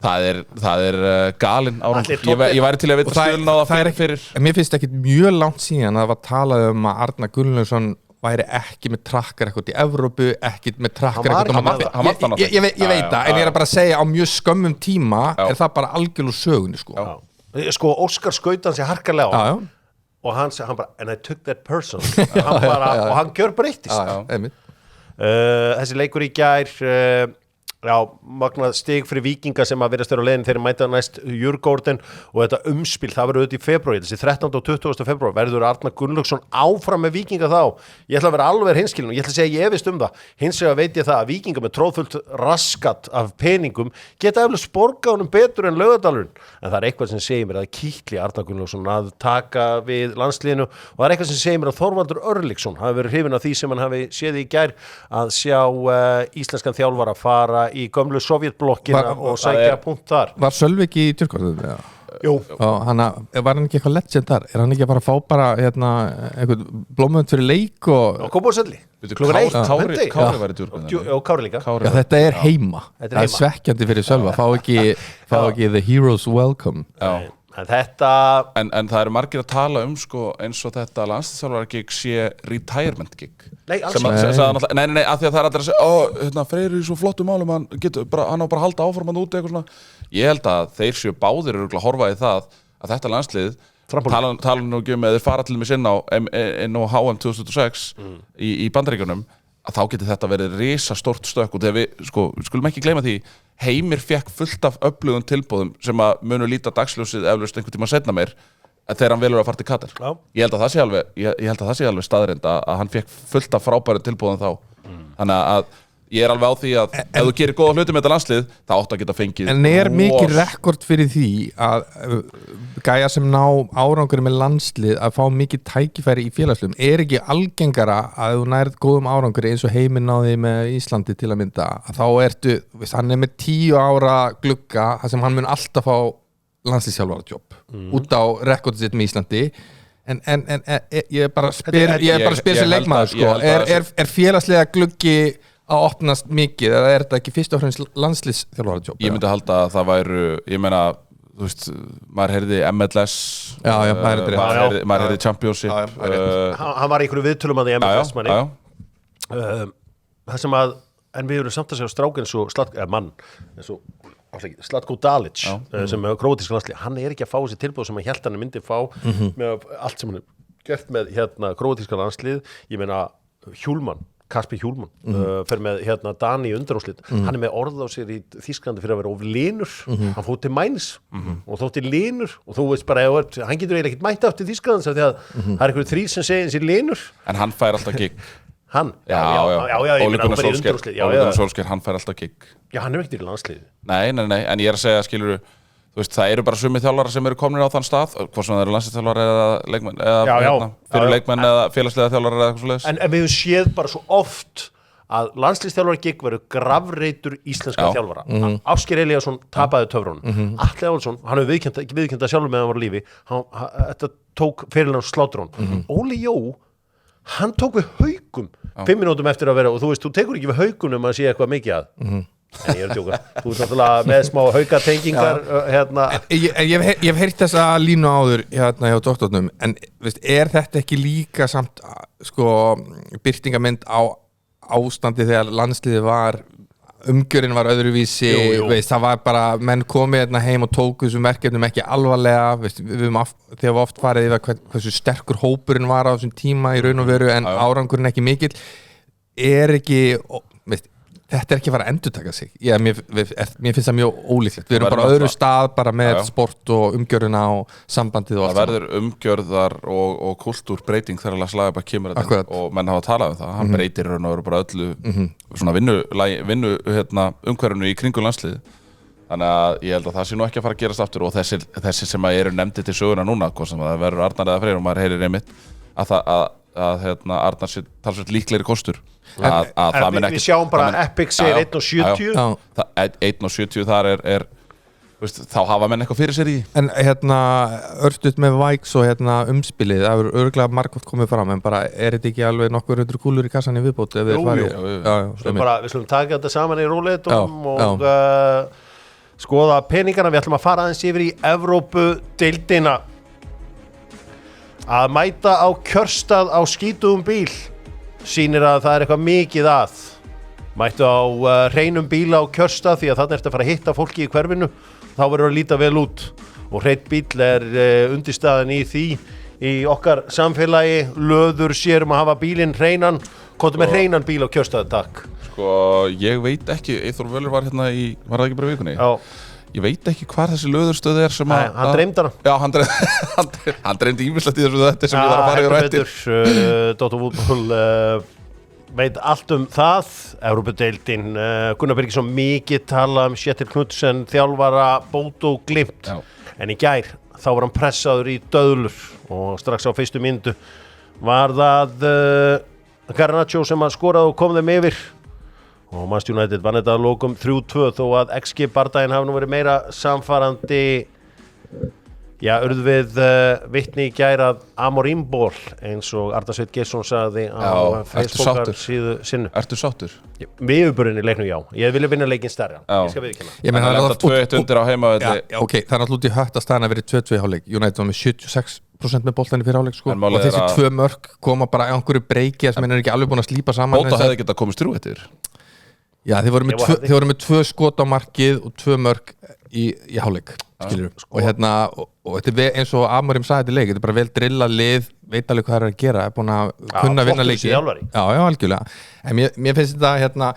það er galinn árangur ég væri til að vita stöðun á það fyrir Mér finnst ekkit mjög langt síðan að það var talað að Arnar Gunnlaugsson væri ekki með trakkar eitthvað í Evrópu, ekki með trakkar eitthvað ég veit það, en ég er bara að segja á mjög skömmum tíma er það bara algjörlega sögunni sko Óskar skaut hans í harkalega á og hann bara, and I took that person og hann gjör breytist þessi leikur í gær Já, magnað stig fyrir Víkinga sem að virðast vera á leiðin þegar mæta næst Djurgården og þetta umspil, það verður auðvitað í febrúar, þessi 13. og 20. febrúar verður Arnar Gunnlaugsson áfram með Víkinga þá. Ég ætla að vera alveg hinskilin og ég ætla að segja ég efist það. Hins vegar veit ég það að Víkinga með tróðfullt raskat af peningum geta eflaust borgað honum betur en Laugardalurinn. En það er eitthvað sem segir mér að kitli Arnar Gunnlaugsson að taka við landsliðinu og það er eitthvað sem segir mér að Þorvaldur Örlygsson hafi verið hrifinn af því sem hann hafi séð í gær að sjá íslenskan þjálfara fara í gömlu Sovjetblokkina og sækja punkt þar. Var Sölvi ekki í Djurgården? Jú. Var hann ekki eitthvað legend þar? Er hann ekki bara að fá bara einhvern blómönd fyrir leik og... Já, Kópavogsvelli. Kári var í Djurgården. Já, Kári líka. Já, þetta er heima. Það er svekkjandi fyrir Sölva. Fá ekki the heroes welcome. Já. En þetta... En það eru margir að tala sko, eins og þetta landsliðsþjálfara gig sé retirement gig. Nei, alls ekki. Nei, af því að það er allir að segja Freyr er í svo flottum málum, hann á bara að halda áfram hann úti eitthvað svona. Ég held að þeir séu báðir að horfa í það að þetta landslið tala nú ekki með þeir fara til með sinna inn á HM 2006 í Bandaríkjunum að þá getur þetta verið risastórt stökk og þegar við skulum ekki gleyma því Heimir fekk fullt af öflugum tilboðum sem að munu líta dagsljósið eflaust einhvern tíma seinna meir þegar hann velur að fara til Katar. Ég held að það sé alveg staðreynd að hann fekk fullt af frábærum tilboðum þá. Þannig að ég er alveg á því að ef þú gerir góða hluti með þetta landslið þá áttu að geta fengið. En er mikið rekord fyrir því að gæja sem ná árangur með landslið að fá mikið tækifæri í félagsliðum er ekki algengara að þú nærð góðum árangur eins og Heimir náði með Íslandi til að mynda að þá ertu, hann er með 10 ára glugga þar sem hann mun alltaf fá landsliðsþjálfarajobb út á rekordið sitt með Íslandi en ég bara spyr sem leikmaður sko, er félagslega gluggi að opnast mikið eða er þetta ekki fyrst og fremst landsliðsþjálfarajobb? Ég myndi halda að það væru, ég meina þú veist, maður heyrði MLS maður heyrði Championship hann var í einhverju viðtölum að því MLS manni það sem að, en við erum samt að segja strákinn svo Slatko Dalic sem er króatíska landslið, hann er ekki að fá þessi tilboð sem hann hélt hann myndi fá með allt sem hann er gert með króatíska landslið, ég meina Kasper Hjúlmann fer með Dani í undanúrslit hann er með orð á sér í Þýskalandi fyrir að vera of linur hann fór til Mainz og þótti linur og þú veist bara hann getur eiginlega ekkert mætt aftur Þýskalands af því að það er einhverju 3 sem segir sér linur en hann fær alltaf gig hann? Já, Ole Gunnar Solskjær hann fær alltaf gig já, hann er ekkert í landsliði nei, en ég er að segja, skilurðu þú veist, það eru bara summi þjálfarar sem eru komnir á þann stað hvort sem það eru landsliðsþjálfarar eða leikmenn eða fyrir leikmenn eða félagslega þjálfarar eða eitthvað svoleiðis en við höfum séð bara svo oft að landsliðsþjálfari gig verður grafreitur íslenska þjálfara Ásgeir Elíasson tapaði töfrunum Atli Ólafsson, hann hefur viðurkennt sjálfur meðan hann var á lífi þetta tók fyrirlega á slátrun Óli Jó, hann tók við Haugum 5 mínútum eftir að vera og þú veist, þú tekur ekki við Haugunum að sé eitthvað mikið að en ég er að djóka, þú ert náttúrulega með smá haukatengingar Ég hef heyrt þessa línu áður hjá doktornum, en veist, er þetta ekki líka samt sko birtingamynd á ástandi þegar landsliðið var umgjörinn var öðruvísi veist, það var bara, menn komið heim og tóku þessum verkefnum ekki alvarlega veist, þegar við oft farið yfir hversu sterkur hópurinn var á þessum tíma í raun og veru en árangurinn ekki mikill er ekki veist, þetta er ekki að fara að endurtaka sig mér finnst það mjög ólíklegt við erum bara á öðru stað bara með sport og umgjöruna og sambandið og það verður umgjörðar og kultúrbreyting þegar Lars Lagerbäck kemur og menn hafa talað um það hann breytir raun og veru bara öllu svona vinnu umhverfinu í kringum landsliði þannig að ég held að það sé nú ekki að fara að gerast aftur og þessi sem eru nefndi til söguna núna hvort sem það verður Arnar eða Freyr og maður heyrir einmitt að Arnar sé talsvert líklegri kostur við sjáum bara Epic segir 1.70 1.70 þar er veist, þá hafa menn eitthvað fyrir sér í en örstuðt með Vikes og umspilið, það er örgulega margótt komið fram en bara er þetta ekki alveg nokkur 100 kúlur í kassan í viðbót við slum taka þetta saman í róleitum og skoða peningana, við ætlum að fara aðeins yfir í Evrópu-deildina að mæta á kjörstað á skítugum bíl sýnir að það er eitthvað mikið að mættu á hreinum bíl á kjörstað því að þarna ertu að fara að hitta fólki í hverfinu þá verður að líta vel út og hreinn bíl er undirstaðan í því í okkar samfélagi löður sér að hafa bílinn hreinan komdu með hreinan bíl á kjörstað takk Sko, ég veit ekki, Eyþór Völur var hérna var það ekki bara í vikunni? Já. Ég veit ekki hvað þessi löðurstöð sem Nei, hann dreymdi hana. Já, hann dreymdi ímislegt í þessu þetta sem ég var að fara yfir á eftir. Dóttar Fútbol veit allt það. Evrópudeildin, Gunnar Birgisson mikið tala Kjetil Knudsen, þjálfara Bótó Glimt. Já. En í gær, þá var hann pressaður í döðlur og strax á fyrstu mínútu var það Garnacho sem að skoraði og kom þeim yfir. Og Manchester United vann þetta að lokum 3-2 þó að XG bardaginn hafi nú verið meira samfarandi. Já, urðu við vitni í gær að Amorim-ból eins og Arnar Sveinn Geirsson sagði á Facebookar síðu sinnu. Ertu sáttur? Viðurburðin í leiknum, já. Ég vilja vinna leikinn stærra. Ég skal viðurkenna. Það er alltaf 2-1 undir á heimavelli. Já, ok, það er alltaf út í hött að staðan að verið 2-2 í hálfleik. United var með 76% með boltann í fyrir hálfleik, sko. Og þessi 2 mörk koma bara á einhverju breiki sem er ekki alveg búin að slípa saman. Bóta hefði getað komist þrjú eftir. Já, þeir voru með 2 skot á markið og 2 mörk í hálfleik, skilur. Og og þetta er eins og Amorim sagði þetta leik, þetta er bara vel drillað lið, veit alveg hvað það er að gera, er búin að kunna að vinna leiki. Já, algjörlega. En mér finnst þetta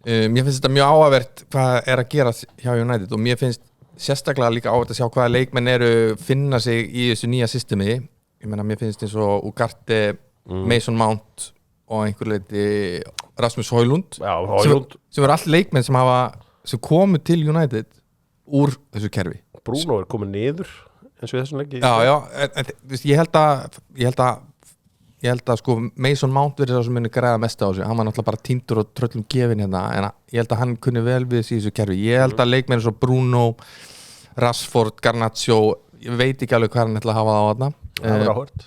mér finnst þetta mjög áhugavert hvað er að gera hjá United og mér finnst sérstaklega líka áhugavert að sjá hvaða leikmenn finna sig í þessu nýja systemi. Ég meina, mér finnst eins og Ugarte, Mason Mount og einhver leiti Rasmus Højlund. Já, Højlund. Sem allt leikmenn sem komu til United úr þessu kerfi. Bruno komið niður eins og þessum leiki. Já, en ég held að sko Mason Mount verið það sem muni græða mest á þessu. Hann var náttúrulega bara týndur og tröllum gefin hérna, en ég held að hann kunni vel við þessu kerfi. Ég held að leikmenn eins og Bruno, Rashford, Garnacho, ég veit ekki alveg hvað hann ætla að hafa það á þarna. Það var áhört.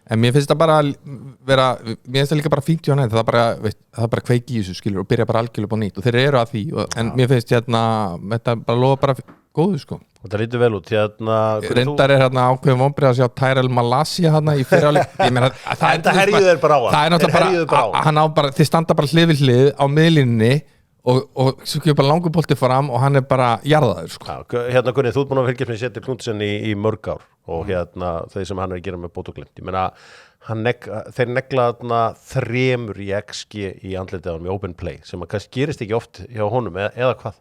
En mér finnst það mér finnst það líka bara fínt í hann, það er bara kveiki í þessu, skilur, og byrja bara algjörlega upp á nýtt og þeir eru að því, en mér finnst þetta bara lofa bara góðu, sko. Þetta lítur vel út, reyndar er ákveðum vonbrigði að sjá Tyrell Malacia í fyrirháleik. Ég meina, þetta herjuðu þeir bara á hann. Það er náttúrulega bara, þið standa bara hlið við hlið á miðlínunni og svo kemur bara langur bolti fram og hann er bara jarðaður, sko. Gunni, þú ert búin að fylgjast með Kjetil Knudsen í mörg ár og þeir sem hann er að gera með Bótó Glimt. Ég meina, þeir negla 3 í XG í andlitið á hann í open play sem að kannski gerist ekki oft hjá honum eða hvað?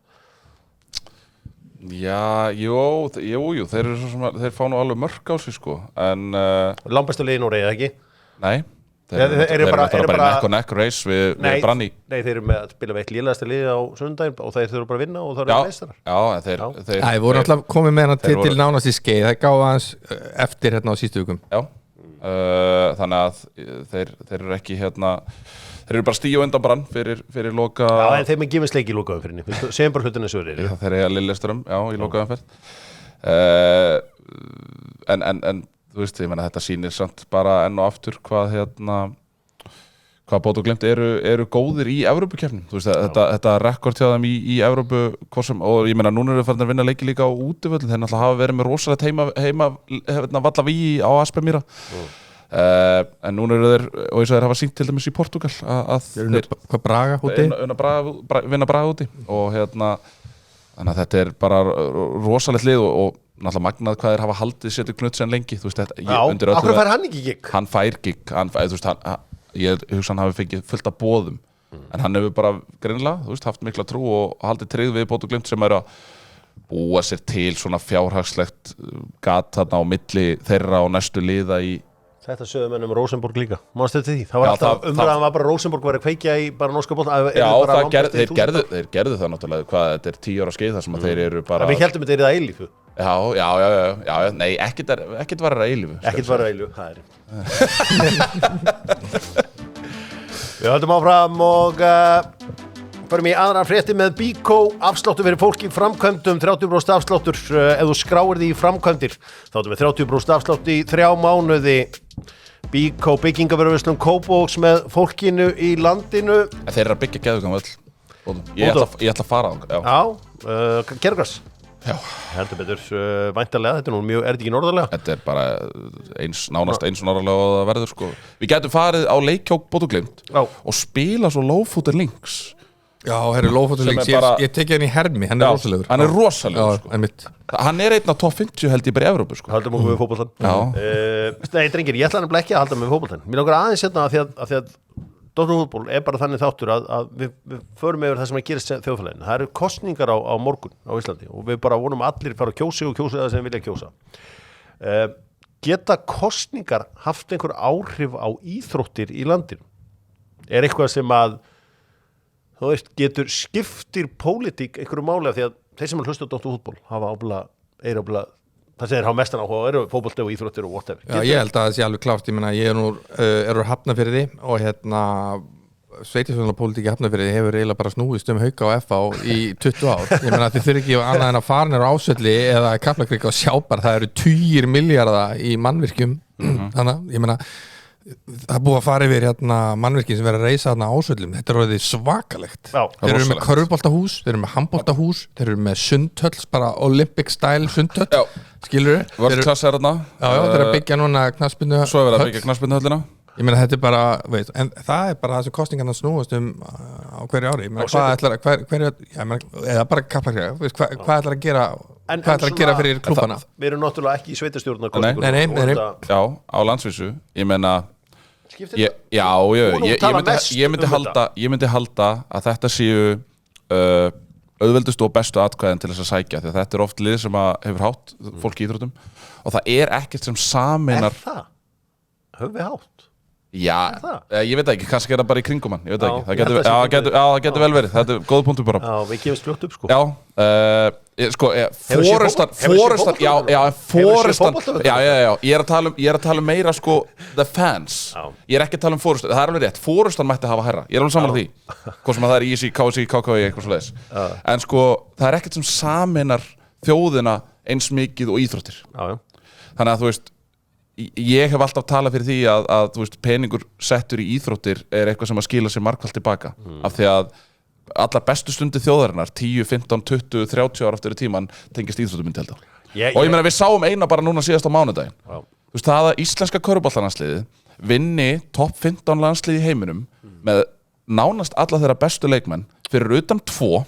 Já, jú, þeir fá nú alveg mörk á sig, sko, en Langbestu liðin úr eða ekki? Nei. Þeir eru bara í neck og neck race við Branni. Nei, þeir eru með að spila veitt lélegasta liði á sunnudaginn og þeir þurfa bara að vinna og það eru meistarar. Já, þeir voru alltaf komið með hann til nánast í skeið, það gáði hans eftir á síðustu vikum. Já, þannig að þeir eru ekki þeir eru bara stíu undan Brann fyrir loka. Já, en þeim er gefið sleik í lokaumferðinni. Segjum bara hlutinni svo er. Þeir eru að Lilleström, í lokaumferð. En þú veist, ég meina þetta sýnir samt bara enn og aftur hvað Bótó Glimt eru góðir í Evrópukeppnum. Þú veist, þetta rekord hjá þeim í Evrópu og ég meina núna eru farin að vinna leiki líka á útivöllum. Þeir náttúrulega hafa verið með rosalegt heima valla víi á Aspemíra. En núna eru þeir, og eins og þeir hafa sýnt til dæmis í Portugal að þeir Braga úti vinna Braga úti og þannig að þetta er bara rosalegt lið og náttúrulega magnað hvað þeir hafa haldið Kjetil Knudsen lengi, þú veist þetta. Já, af hverju fær hann ekki gigg? Hann fær gigg, þú veist, ég hugsa hann hafi fengið fullt af boðum, en hann hefur bara greinilega, þú veist, haft mikla trú og haldið tryggð við Bótó Glimt sem eru að búa sér til svona fjárhagslegt gat þarna á milli þeirra og næstu liða í. Þetta sögðu menn Rosenborg líka, manstu þetta því? Það var alltaf umræðan var bara Rosenborg var að kveikja í bara norska boltan. Já, þeir gerðu það náttúrulega, hvað þetta er 10 ára skeið þar sem að þeir eru bara. Við heldum þetta að eilífu. Já, nei, ekkert var að eilífu. Ekkert var að eilífu, það er. Við höldum áfram og förum í aðra frétti með Bíkó, afsláttur fyrir fólk í framkvæmdum, 30% afsláttur ef þú skráir því í framkvæmdir. Þá erum við 30% afslátt í 3 mánuði. Bíkó byggingavöruverslun Kópavogs með fólkinu í landinu. Þeir eru að byggja geðveikan völl. Ég ætla að fara á. Já, Gergras. Já. Heldur betur, væntanlega, þetta er nú mjög, er þetta ekki norðarlega? Þetta er bara nánast eins norðarlega og það verður, sko. Við gætum farið á leikjók Bótó Glimt og spila svo low-footer links. Já, herri, low-footer links, ég tekið hann í hermi, hann er rosalegur. Hann er rosalegur, sko. Einmitt. Hann er einn af top 50 held ég bara í Evrópu, sko. Haldum okkur við fótboltann. Já. Nei, drengir, ég ætla hann ekki að halda mig við fótboltann. Mér langar aðeins hérna að því að Dóttarfútból bara þannig þáttur að við förum yfir það sem að gerist þjóðfélaginu. Það eru kosningar á morgun á Íslandi og við bara vonum allir fara að kjósa það sem vilja kjósa. Geta kosningar haft einhver áhrif á íþróttir í landinu? Eitthvað sem að þú veist, skiptir pólitík einhverju máli af því að þeir sem hlusta á Dóttarfútból hafa ábyggilega það sem hafa mestan áhuga eru fótbolti og íþróttir og whatever. Já, ég held að það sé alveg klárt, ég meina ég er úr Hafnarfirði og sveitarstjórnarpólitík í Hafnarfirði hefur eiginlega bara snúist Hauka og FH í 20 ár. Ég meina þið þurfi ekki annað en að fara niður á Ásvelli eða Kaplakrika og sjá bara það eru 20 milljarða í mannvirkjum. Þannig, ég meina það er búið að fara yfir mannvirkin sem verið að reisa þarna Ásvöllum. Þetta er orðið svakalegt. Þeir eru með körfuboltahús, þeir eru með handboltahús, þeir eru með sundhöll, bara Olympic style sundhöll. Skilurðu? Vörðklass er þarna. Já, þeir eru að byggja núna knattspyrnu. Svo er verið að byggja knattspyrnuhöllina. Ég meina þetta er bara, veist, en það er bara það sem kostingarna snúast á hverju ári. Ég meina eða bara Kaplakrika, hvað ætlar að gera? Hvað ætlar að gera fyrir klúbbana? Við erum náttúrulega ekki í sveitarstjórnar. Nei. Já, á landsvísu. Ég meina ég myndi halda að þetta séu auðveldustu og bestu atkvæðin til þess að sækja, því að þetta er oft lið sem hefur hátt fólk í íþróttum og það er ekkert sem sameinar. Það? Höfum við hátt? Já, ég veit ekki, kannski er það bara í kringum hann, ég veit ekki, það getur vel verið, þetta er góð punktur bara. Já, við gefumst fljótt upp sko. Já, ég er að tala um meira sko, the fans, ég er ekki að tala um fórustan, það er alveg rétt, fórustan mætti hafa hærra, ég er alveg saman á því, hvað sem að það er ISI, KSI, KKI, eitthvað svoleiðis, en sko, það er ekkert sem sameinar þjóðina eins mikið og íþróttir, þannig að þú veist, ég hef alltaf talað fyrir því að þú veist, peningur settur í íþróttir er eitthvað sem að skila sér margfalt tilbaka af því að allar bestu stundir þjóðarinnar 10, 15, 20, 30 ára eftir tíman tengist íþróttum myndi held að og ég meina við sáum eina bara núna síðast á mánudaginn þú veist það að íslenska körfuboltalandsliðið vinni topp 15 landslið í heiminum með nánast alla þeirra bestu leikmenn fyrir utan 2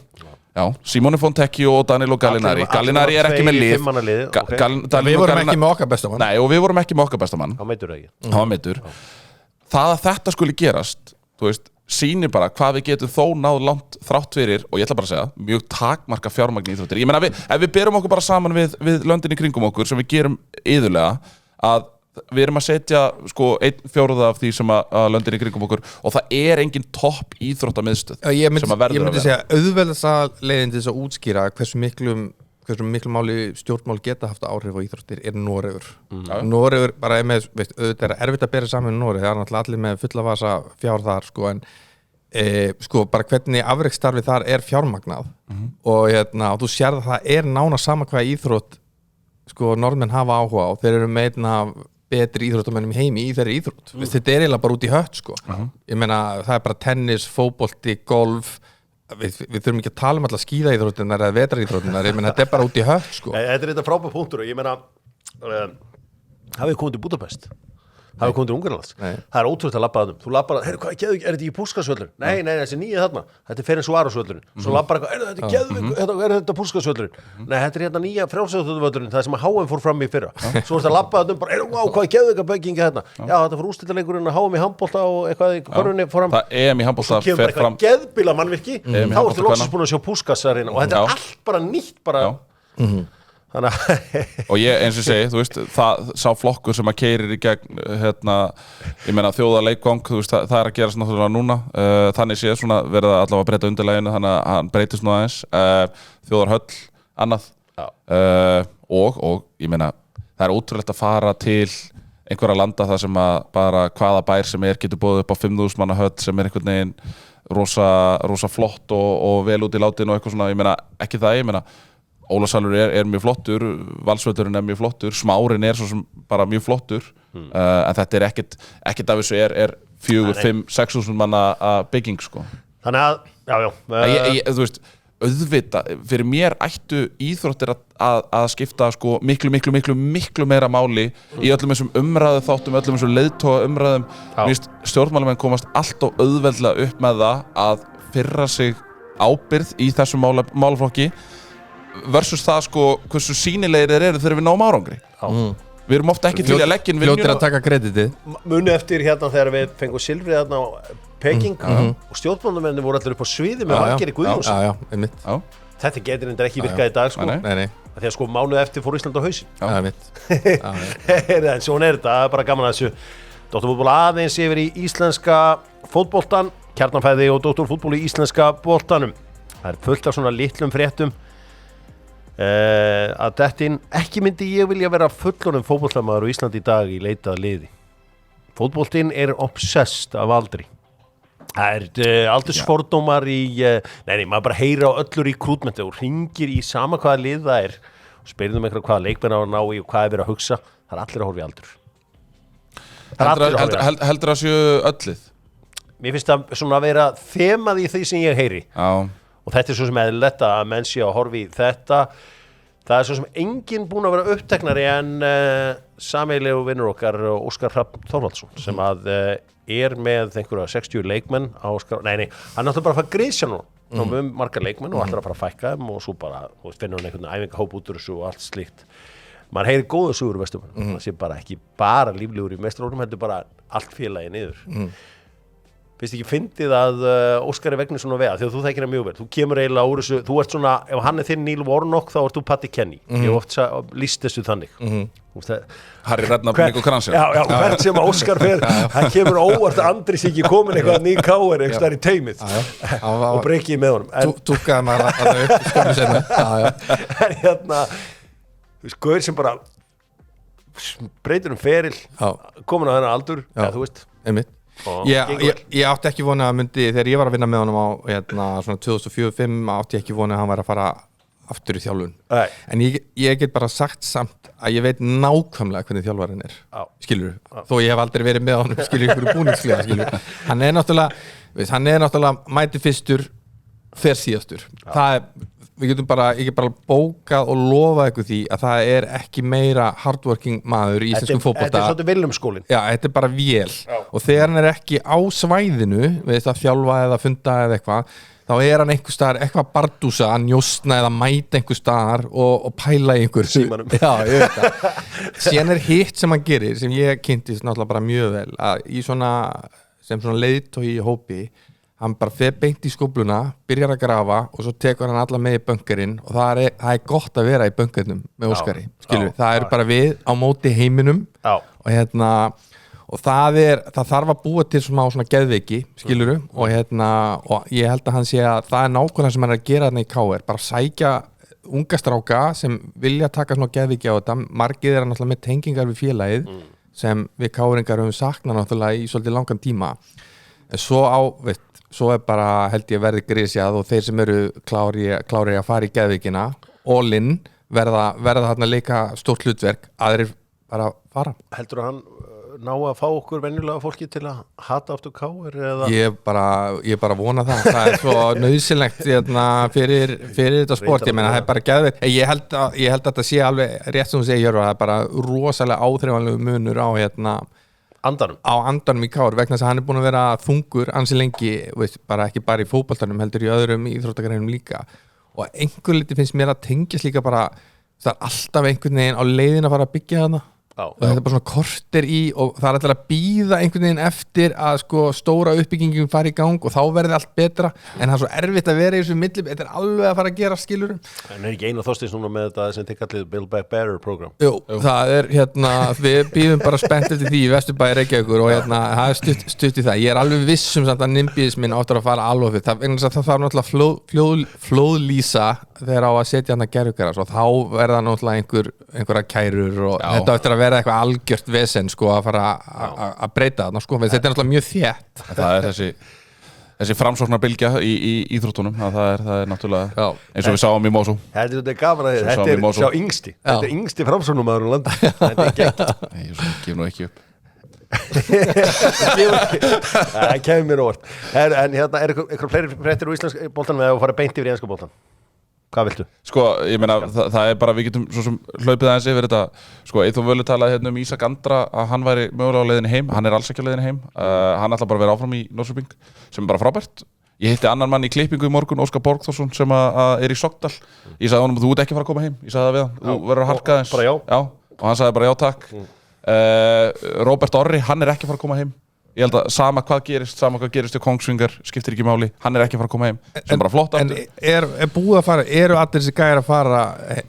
Já, Simone Fontecchio og Danilo Gallinari. Gallinari er ekki með lið. Við vorum ekki með okkar besta mann. Nei, og við vorum ekki með okkar besta mann. Hann meiddur ekki. Hann var meiddur. Það að þetta skuli gerast, þú veist, sýnir bara hvað við getum þó náð langt þrátt fyrir, og ég ætla bara að segja, mjög takmarka fjármagn í íþróttir. Ég meina, ef við berum okkur bara saman við löndin í kringum okkur, sem við gerum iðulega, að við erum að setja sko 1/4 af því sem að löndin í kringum okkur og það er engin topp íþróttamiðstöð ég myndi segja auðveldasta leiðin til þess að útskýra hversu miklu máli stjórnmál geta haft áhrif á íþróttir er Noregur. Noregur bara er með, veist, auðvitað er erfitt að bera saman með Noreg, það er náttúrulega allir með fulla vasa fjár þar sko, en sko bara hvernig afreksstarfið þar er fjármagnað og þú sérð að það er nána sama hvað íþrótt sko norðmenn hafa áhuga á, þeir eru með einna betri íþróttamennum í heimi í þeirri íþrótt. Þetta er eiginlega bara út í hött sko. Ég meina það er bara tennis, fótbolti, golf, við þurfum ekki að tala um alla skíðaíþróttirnar eða vetraríþróttirnar, ég meina þetta er bara út í hött sko. Þetta er þetta frábær punktur og ég meina hafið komið til Budapest? Hafið komið til Ungarlands? Það er ótrúlegt að labba þarna. Þú labbar að, heyrðu hvað, er þetta í Puskasvöllurinn? Nei, þessi nýja þarna. Þetta er Ferencvarosvöllurinn. Svo labbar eitthvað, er þetta Puskasvöllurinn? Nei, þetta er hérna nýja frjálsvöllurinn, það sem að HM fór fram í fyrra. Svo er þetta labba þarna bara, hvað geðveika byggingi hérna? Já, þetta fór úrslitaleikurinn að HM í handbolta og eitthvað í körfunni fór fram. Það EM í handbolta fer fram. Geðbíla mannvirki. Þá ertu loksins búin að sjá Puskasarinn og þetta er allt bara nýtt bara. Og ég eins og segi, þú veist, það sá flokkur sem að keyrir í gegn ég meina þjóðarleikvang, þú veist, það er að gerast náttúrulega núna, þannig séð svona verið að allavega breyta undirlæginu, þannig að hann breytist nú aðeins, þjóðarhöll annað og ég meina, það er ótrúlegt að fara til einhverja landa þar sem að bara hvaða bær sem getur boðið upp á 5.000 manna höll sem er einhvern veginn rosa flott og vel út í látinu og eitthvað svona, ég meina, ekki það, ég meina Ólasalur er mjög flottur, Valsvöllurinn er mjög flottur, Smárin er svo sem bara mjög flottur en þetta er ekkert af þessu er 4, 5, 6.000 manna bygging sko. Þannig að, þú veist, auðvitað, fyrir mér ættu íþróttir að skipta sko miklu meira máli í öllum þessum umræðu þáttum, öllum þessum leiðtoga umræðum. Stjórnmálamenn komast allt og auðveldlega upp með það að firra sig ábyrgð í þessum málaflokki versus það sko hversu sýnilegir þeir eru þegar við náum árangri Við erum ofta ekki til að leggja inn Fljótir að vinnuna. taka kreditið. Muni eftir hérna þegar við fengum silfrið hérna á Peking og stjórnmálamenni voru allir upp á sviði með Valgeiri Guðjóns. Já, einmitt. Já, Þetta getur endur ekki virkað í dag sko. Nei, Nei. Af því að sko mánuð eftir fór Ísland á hausinn. Já, einmitt. En svona þetta, það er bara gaman að þessu. Dóttarfútból aðeins yfir í íslenska fótboltan, Kjarnanfæði og dóttarfútból í íslenska boltanum. Það er fullt af svona litlum fréttum. Að dettin, ekki myndi ég vilja vera fullorðin fótboltamaður á Íslandi í dag í leitað liði. Fótboltinn er obsessed af aldri. Það er aldursfordómar í nei, maður bara heyra á öllu rekrútmenti og hringir í sama hvaða lið það er og spyrðum einhverja hvaða leikmenn á að ná í og hvað er verið að hugsa. Það er allir að horfa í aldur. heldur að séu öllið. Mér finnst það svona að vera þemað í því sem ég heyri. Já. Og þetta er svo sem eðlilegt að menn sé að horfa í þetta. Það er svo sem enginn búinn að vera uppteknari en sameiginlegu vinnur okkar Óskar Hrafn Þorvaldsson sem að er með einhverja 60 leikmenn á Óskar, nei, hann er náttúrulega bara að fara grísja nú um margar leikmenn og ætlar að fara að fækka þeim og svo bara finnur hann einhvern æfingahóp út úr þessu og allt slíkt. Man heyri góða sögur vestum, það sé bara ekki bara líflegur í meistarónum, heldur bara allt félagi niður. Finnst ekki fyndið að Óskar er vegna svona vega, því að þú þekkir hann mjög vel. Þú kemur eiginlega úr þessu, þú ert svona, ef hann er þinn Neil Warnock, þá ert þú Paddy Kenny. Ég oft lýst þessu þannig. Harry Redknapp, Nico Kranjčar. Já, hvert sem Óskar fer, hann kemur óvart að Andris ekki komin eitthvað ný káir einhvers staðar í teymið og breykið með honum. Túkkaði maður að upp skömmu senna. En hérna, Gaur sem bara breytir feril, komin á þennan aldur, þú veist. Einmitt. Ég átti ekki vona að myndi þegar ég var að vinna með honum á svona 2004-05 átti ég ekki vona að hann væri að fara aftur í þjálfun. En ég get bara sagt samt að ég veit nákvæmlega hvernig þjálfarinn er, skilur, þó ég hef aldrei verið með honum, skilur, ykkur búningslega, skilur. Hann er náttúrulega mæti fyrstur, fer síðastur. Ég get bara bókað og lofað ykkur því að það er ekki meira hardworking maður í íslenskum fótbolta. Þetta er svolítið Willumskólinn. Já, þetta er bara vél. Og þegar hann er ekki á svæðinu, við að þjálfa eða funda eða eitthvað, þá er hann einhver staðar eitthvað bardúsa að njósna eða mæta einhver staðar og pæla í einhver símanum. Já, ég veit það. Síðan er hitt sem hann gerir, sem ég kynntist náttúrulega bara mjög vel, að í sem svona leiðtogi í hópi, hann bara fer beint í skófluna, byrjar að grafa og svo tekur hann alla með í bunkerinn og það er gott að vera í bunkernum með Óskari, skilur, það eru bara við á móti heiminum og það þarf að búa til svona geðveiki, skiluru, og ég held að hann sé að það er nákvæmlega sem hann er að gera þarna í KR, bara sækja unga stráka sem vilja taka svona geðveiki á þetta, margir er náttúrulega með tengingar við félagið sem við KR-ingar höfum saknað náttúrulega í svolítið langan tíma, en svo er bara held ég verði grísjað og þeir sem eru klári að fara í geðveikina all in, verða þarna leika stórt hlutverk, aðrir bara fara. Heldur að hann ná að fá okkur venjulega fólki til að hata aftur káir eða? Ég bara vona það er svo nauðsynlegt fyrir þetta sport, ég meina það er bara geðveikt. Ég held að þetta sé alveg rétt sem þú segir, Hjörvar, það er bara rosalega áþreifanlegu munur á andanum í KR vegna þess að hann er búin að vera þungur ansi lengi, ekki bara í fótboltanum heldur í öðrum íþróttagreinum líka og einhver liti finnst mér að tengjast líka bara, það er alltaf einhvern veginn á leiðin að fara að byggja þarna og þetta er bara svona korter í og það er alltaf að býða einhvern veginn eftir að stóra uppbyggingum fari í gang og þá verði allt betra en það er svo erfitt að vera í þessu milli, þetta er alveg að fara að gera skilur. En er ekki Einar Þorsteins núna með þetta sem þið kallið Build Back Better program? Jú, það er við býðum bara spennt eftir því í Vesturbæ Reykjavíkur og það er stutt í það. Ég er alveg vissum samt að NIMBYismin áttur að fara alveg fyrir, það þarf náttúrulega flóðlýsa þegar á að setja hann að gerðugaras og þá verða náttúrulega einhverja kærur og þetta eftir að vera eitthvað algjört vesen að fara að breyta þarna þetta er náttúrulega mjög þétt. Það er þessi framsóknarbylgja í íþróttunum, það er náttúrulega eins og við sáum í Mosó. Þetta er gaman að þetta er sjá yngsti, þetta er yngsti framsóknarmaður í landi, þetta er gegn. Ég gef nú ekki upp. Það kemur mér óvart. En er eitthvað fleiri fréttir úr íslenska boltanum eða að fara beint yfir í enska boltan? Hvað viltu? Ég meina, það er bara, við getum svo sem hlaupið aðeins yfir þetta, Eyþór Völu talaði um Ísak Andra að hann væri mögulega á leiðinni heim, hann er alls ekki á leiðinni heim, hann ætla bara að vera áfram í Norrköping, sem er bara frábært. Ég hitti annan mann í klippingu í morgun, Óskar Borgþórsson, sem er í Sogndal. Ég sagði honum, þú ert ekki að fara að koma heim, ég sagði það við hann, þú verður að harka aðeins. Bara já. og hann sagði bara já takk Robert Orri, hann ekki að fara að koma heim ég held að sama hvað gerist í Kongsvingar, skiptir ekki máli hann ekki að fara að koma heim, sem bara flott en er búið að fara, eru allir þessi gæjar að fara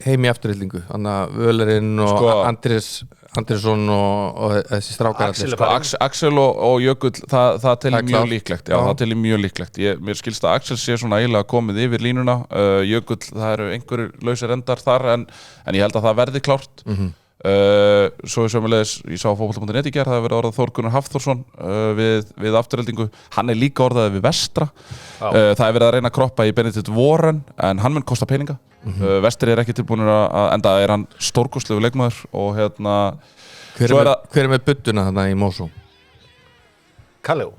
heim í afturhildingu þannig að Völerinn og Andrisson og þessi strákar Axel og Jökull það telir mjög líklegt það telir mjög líklegt mér skilst að Axel sé svona eiginlega komið yfir línuna Jökull, það eru einhverjir lausir endar þar en ég held að það verði klárt svo sömulegis ég sá fótbolta.net í gerð það hefur verið orðað Þór Gunnar Hafþórsson við afturheldingu hann líka orðaði við Vestra það hefur verið að reyna að kroppa í Benedikt Warren en hann mun kosta peninga Vestri ekki tilbúinir að enda hann stórkostlegu leikmaður og hver með budduna þarna í Mosó? Kaleo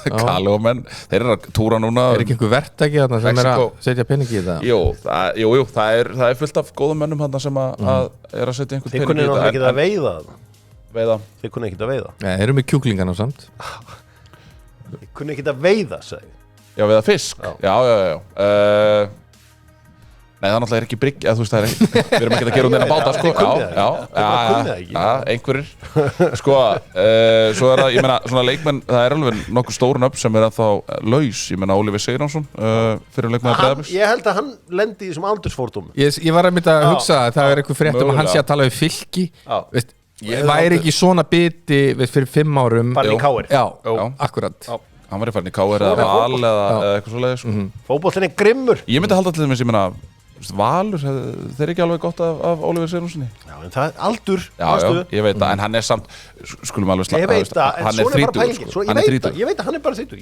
Kaleo menn þeir eru að túra núna ekki einhver verktaki þarna sem að setja peningi í það? Jú, það er fullt af góðum mönnum þarna sem að er að setja einhver peningi í það Þið kunni náttúrulega ekki að veiða Þið kunni ekki að veiða Þeir eru með kjúklingana samt Þið kunni ekki að veiða, segi Já, veiða fisk? Já Nei, það náttúrulega ekki bryggja, þú veist það við erum ekki að gera neina báta, sko einhverjir sko, svo það, ég meina svona leikmenn, það alveg nokkuð stórun upp sem ennþá laus, ég meina Óliver Sigurjónsson fyrir leikmenn Breiðabliks Ég held að hann lendi í þessum aldursfordómi Ég var að mynda að hugsa að það einhver frétt að hann sé að tala við Fylki væri ekki svona biti fyrir 5 árum bara í KR Já, akkurat Hann var í farin í KR eða Val eða eitthvað svoleiðis Fótboltinn grimur Ég myndi halda til þess, ég meina Valur, þeir eru ekki alveg gott af Óliver Sigurjónssoni Já, en það er aldur Já, ég veit það, en hann sem skulum alveg Ég veit það, en svona er bara pælingin Ég veit að hann bara 30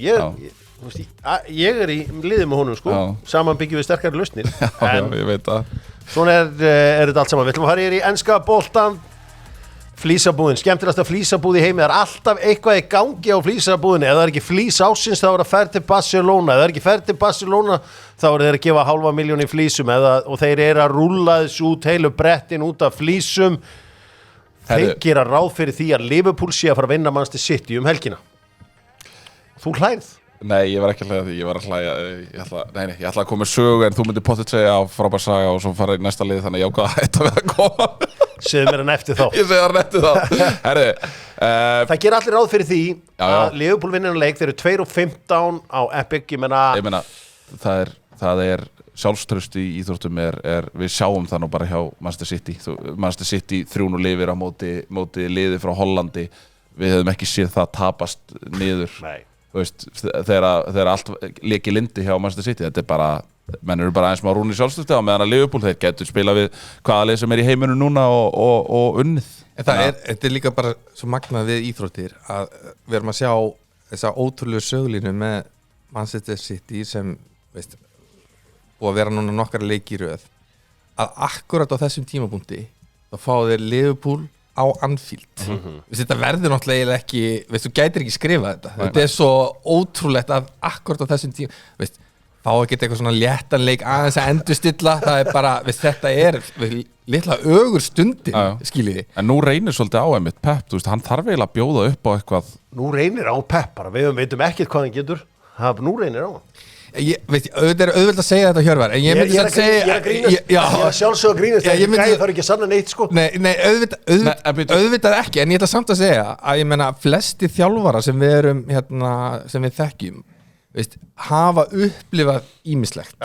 Ég er í liði með honum, sko Saman byggjum við sterkari lausnir Ég veit það Svona er þetta allt saman Við ætlum að fara í enska boltan Flísabúðin, skemmtilegasta flísabúð í heimi Það er alltaf eitthvað í gangi á flísabúðinni Ef það er ekki flís ásins þá er það ferð til Barcelona Ef það er ekki ferð til Barcelona þá er þeir að gefa 500.000 í flísum og þeir eru að rúlla þessu út heilu brettin út af flísum Þeir gera ráð fyrir því að Liverpool sé að fara að vinna Manchester City helgina Þú hlærð Nei, ég var ekki að hlæja því, ég var að hlæja ég ætla að koma með sögu en þú myndir pottet segja á frábær saga og svo fara í næsta lið þannig að ég ákvað að hætta við að koma Segðu mér hann eftir þá Ég segi hann eftir þá Herri, Það gera allir ráð fyrir því að Liverpool vinnir leik þeir eru 2-15 á Epic Ég meina það er sjálfströst í íþróttum við sjáum það nú bara hjá Manchester City 3-0 lifir á móti liði frá Hollandi við hefðum ekki séð það tapast niður Nei þegar allt leiki lindi hjá Manchester City þetta bara, menn eru bara aðeins má rúni sjálfstöðstu á meðan að Liverpool, þeir getur spila við hvaða lið sem í heiminum núna og unnið Þetta er líka bara svo magnað við íþróttir að við erum að sjá þessa ótrúlegu sögulínu með Manchester City sem veist, búið að vera núna nokkar leiki í röð að akkurat á þessum tímapunkti þá fá þeir Liverpool á Anfield þetta verður náttúrulega ekki þú gætir ekki skrifa þetta er svo ótrúlegt að akkurat á þessum tíma fá að geta eitthvað svona léttanleik aðeins að endurstilla það er bara, þetta er litla ögur stundir skiljiði en nú reynir svolítið á einmitt Pep hann þarf eiginlega að bjóða upp á eitthvað nú reynir á Pep bara, við veitum ekkert hvað hann getur nú reynir á hann auðvitað er auðvitað að segja þetta Hjörvar en ég myndi að segja ég er sjálfsög að grínast það er ekki að sanna neitt sko nei auðvitað ekki en ég ætla samt að segja að ég menna flesti þjálfara sem við erum sem við þekkjum hafa upplifað ýmislegt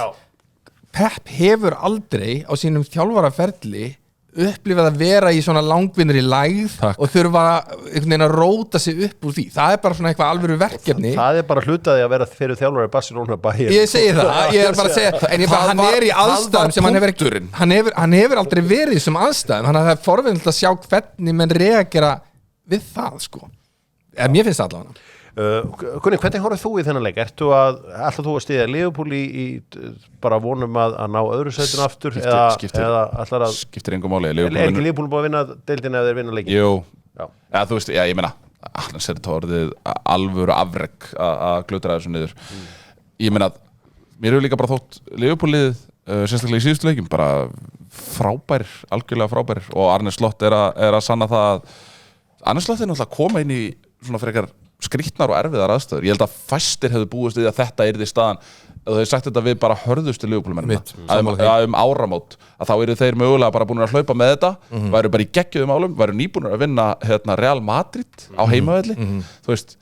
Pep hefur aldrei á sínum þjálfaraferli upplifað að vera í svona langvinnur í lægð og þurfa einhvern veginn að róta sig upp úr því það er bara svona eitthvað alvöru verkefni það er bara hlutaði að vera fyrir þjálfari í Barcelona Bayern ég segi það, ég er bara að segja en hann er í aðstæðum sem hann hefur aldrei verið í þessum aðstæðum þannig að það er forvindilegt að sjá hvernig menn reagera við það sko mér finnst það allavega Gunni, hvernig horfðu þú í þennan leik? Ætlar þú að styðja Liverpool í bara vonum að ná öðru sætinu aftur eða ætlar að skiptir engum máli er ekki Liverpool búið að vinna deildina eða þeir vinna leikin? Jú, þú veist, ég meina annars er þetta orðið alvöru afrek að glutra þessu niður ég meina, mér hefur líka bara þótt Liverpool-liðið, sérstaklega í síðustu leikum bara frábærir, algjörlega frábærir og Arne Slott er að sanna það að Arne Slott er náttúrulega að koma inn í svona frekar skrýtnar og erfiðar aðstæður. Ég held að fæstir hefðu búist við að þetta yrði staðan og þau hefði sagt þetta við bara hörðustu Liverpool-mennina að áramót að þá eru þeir mögulega bara búin að hlaupa með þetta væru bara í geggjuðum álum, væru nýbúnir að vinna Real Madrid á heimavelli þú veist,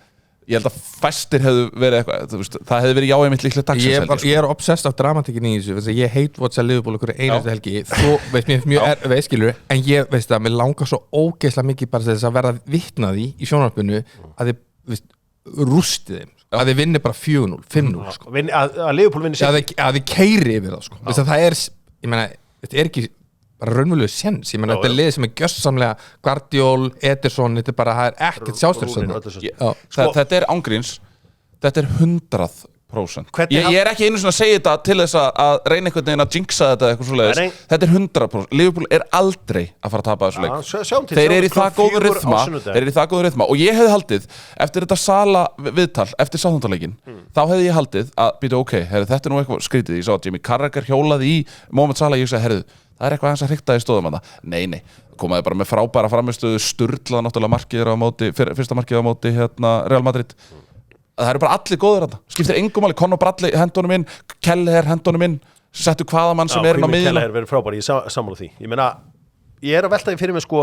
ég held að fæstir hefðu verið eitthvað, þú veist, það hefði verið jáið mitt líklega dagsins ég obsessed af dramatíkin í þessu ég hate-watcha Liverpool okkur einastu helgi þú veist mér mjög skilur en ég veist að mér langar svo ógeðslega mikið bara þess að verða vitnað í sjónvarpinu að þið veist, rústið þeim að þið vinni bara 4-0, 5-0 sko. að Liverpool vinni að þið keiri yfir það sko. Veist að það ég meina, þetta er ekki bara raunverulega séns, ég meina þetta er lið sem gjörsamlega Guardiol, Ederson, þetta er bara það er ekkert sjálfstjórn þetta er ángríns, þetta er 100% ég er ekki einu svona að segja þetta til þess að reyna einhvern veginn að jinxa þetta eitthvað svoleiðis, þetta er 100% Liverpool er aldrei að fara að tapa þessu leik þeir eru í það góðu rytma og ég hefði haldið, eftir þetta Sala viðtal, eftir Southampton-leikinn þá hefði ég haldið að, býtu ok, þetta er nú eitthvað skrítið, ég sá að Jimmy Carragher hjólaði í Mohamed Salah, ég sagði, það er eitthvað hans að hrikta í stóðum að það. Nei, komaði bara með frábæra framistöðu, sturlað náttúrulega markið á móti, fyrsta markið á móti Real Madrid. Það eru bara allir góður þarna. Skiptir engum máli, Conor Bradley hendunum inn, Kelleher hendunum inn, settu hvaða mann sem er inn á miðjuna. Kelleher verið frábæri, ég sammála því. Ég meina, ég að velta því fyrir mig sko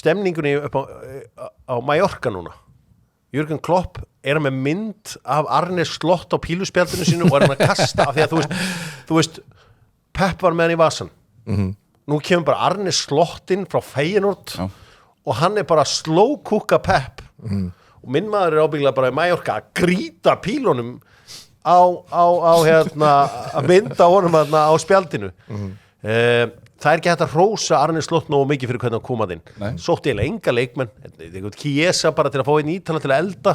stemningunni upp á Mallorca núna. Jürgen Klopp með mynd af Arne Slott á píluspjaldinu sínu og hann að kasta af því að þú veist Pep var með hann í vasan nú kemur bara Arne Slottinn frá Feyenoord og hann bara slowcooka Pep og minn maður ábyggilega bara í Mallorca að grýta pílunum á að mynda honum á spjaldinu það ekki hægt að hrósa Arne Slott nógu mikið fyrir hvernig hann kom að inn sótti eiginlega enga leikmenn Chiesa bara til að fá einn Ítala til að elda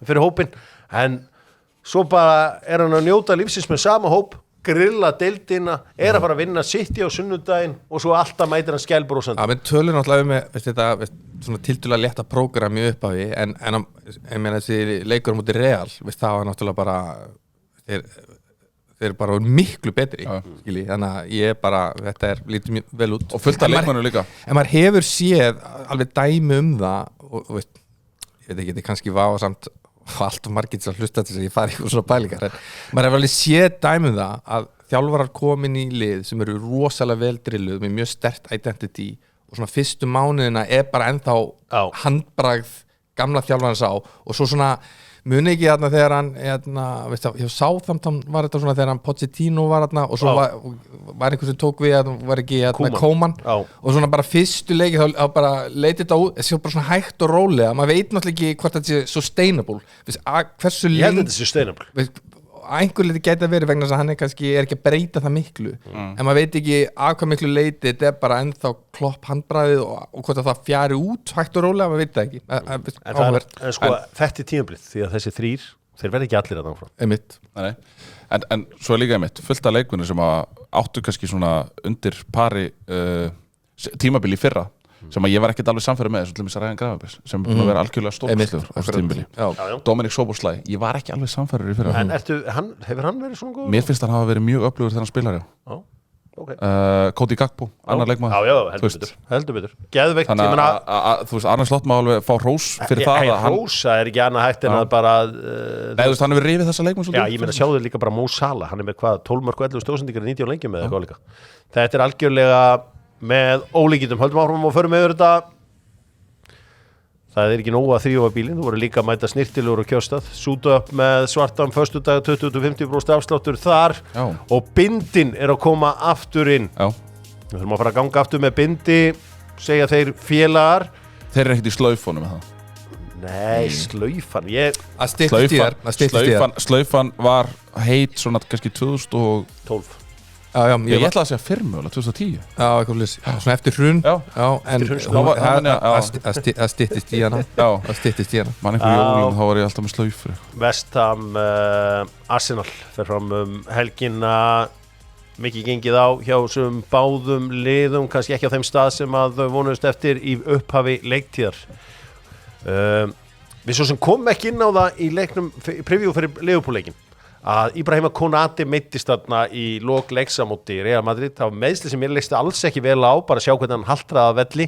fyrir hópinn en svo bara hann að njóta lífsins með sama hóp grilla deildina, að fara að vinna City á sunnudaginn og svo alltaf mætir hann skælbrósandi. Já, menn tölur náttúrulega með þetta svona tildulega létta prógrami upp af því en meina þessi leikur mútið Real, það var náttúrulega bara þeir bara miklu betri, skilji, þannig að ég bara, þetta lítið mjög vel út. Og fullt af leikmannu líka. En maður hefur séð alveg dæmi það og veist, ég veit ekki, þetta kannski vásamt og allt og margir sem hlusta til þess að ég fari ykkur svona pælingar en maður hefur alveg séð dæmi það að þjálfarar komin í lið sem eru rosalega vel drilluð með mjög sterkt identity og svona fyrstu mánuðina bara ennþá handbragð gamla þjálfarans á og svo svona muni ekki þarna þegar hann veist það, hjá Southampton var þetta svona þegar hann Pochettino var þarna og svo var einhver sem tók við að var ekki Koeman og svona bara fyrstu leiki þá bara leiti þetta út þessi bara svona hægt og rólega maður veit náttúrulega ekki hvort þetta sé sustainable veist, hversu ég held þetta sé sustainable veist, einhver leiti geta verið vegna þess að hann kannski ekki að breyta það miklu en maður veit ekki að hvað miklu leiti þetta bara ennþá Klopp handbragðið og hvort að það fjari út hægt og rólega, maður veit það ekki en sko þetta er tímablið því að þessi þrír, þeir verði ekki allir að náfram en svo er líka einmitt fullt af leikmunni sem áttu kannski svona undir pari tímabili í fyrra sem að ég var ekkert alveg samferður með þessu Ryan Gravenberch sem búin að vera algjörlega stórkostlegur á þessu tímabili. Dominic Szoboszlai, ég var ekki alveg samferður í fyrra. En hefur hann verið svona góð? Mér finnst hann hafa verið mjög öflugur þegar hann spilar, já. Okay. Cody Gakpo, annar leikmaður. Já, heldur betur. Geðveikt, ég meina þú veist, Arne Slott má alveg fá hrós fyrir það að hann hrósa ekki annað hægt en að bara Nei, þú veist, hann hefur rifið þessa leikmenn svolítið. Já, ég meina sjáðu líka bara Mo Salah, hann með hvað 12 mörk og 11 stóðsendingar í 90 leikjum með eitthvað líka. Þetta algjörlega með ólíkindum, höldum áfram og förum yfir þetta. Það ekki nóg að þrjófa bílinn, þú voru líka að mæta snirtilegur og kjörstað, súta upp með svartan föstudag 20-50% afsláttur þar og bindin að koma aftur inn. Við þurfum að fara að ganga aftur með bindi, segja þeir félagar. Þeir eru ekkert í slaufunum með það? Nei, slaufan, Slaufan var heit svona kannski 2012. Ég ætlaði að segja fyrrmjöla, 2010. Já, eitthvað lýs. Svona eftir hrun. Það styttist í hana. Man einhver jólinn, þá var ég alltaf með slaufur. West Ham, Arsenal fer fram helgina. Mikið gengið á hjá þessum báðum liðum, kannski ekki á þeim stað sem að þau vonuðust eftir í upphafi leiktíðar. Við svo sem kom ekki inn á það í leiknum, preview fyrir Liverpool-leikin. Að Ibrahima Konate meiddist þarna í lok leiks á móti Real Madrid. Það var meiðsli sem mér leisti alls ekki vel á, bara sjá hvernig hann haltraði að velli.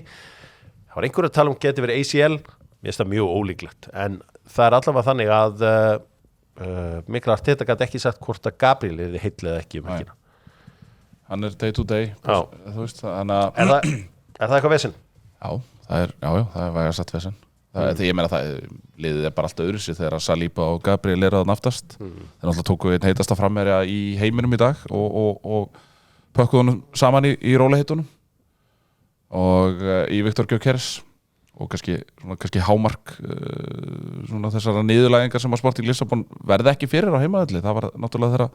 Það var einhver að tala geti verið ACL, mér finnst það mjög ólíklegt en það allavega þannig að Mikkel Arteta gat ekki sagt hvort að Gabriel er heill eða ekki helgina. Hann er day to day þú veist, þannig að Er það eitthvað vesinn? Já, það er vægast satt vesinn. Því ég meina það liðið bara alltaf öðru sig þegar Saliba og Gabriel eru að naftast. Þeir náttúrulega tóku einn heitasta framherja í heiminum í dag og pökkuðu honum saman í róliheitunum og í Viktor Gyökeres og kannski hámark svona þessara niðurlægingar sem að Sporting Lissabon verði ekki fyrir á heimavelli. Það var náttúrulega þegar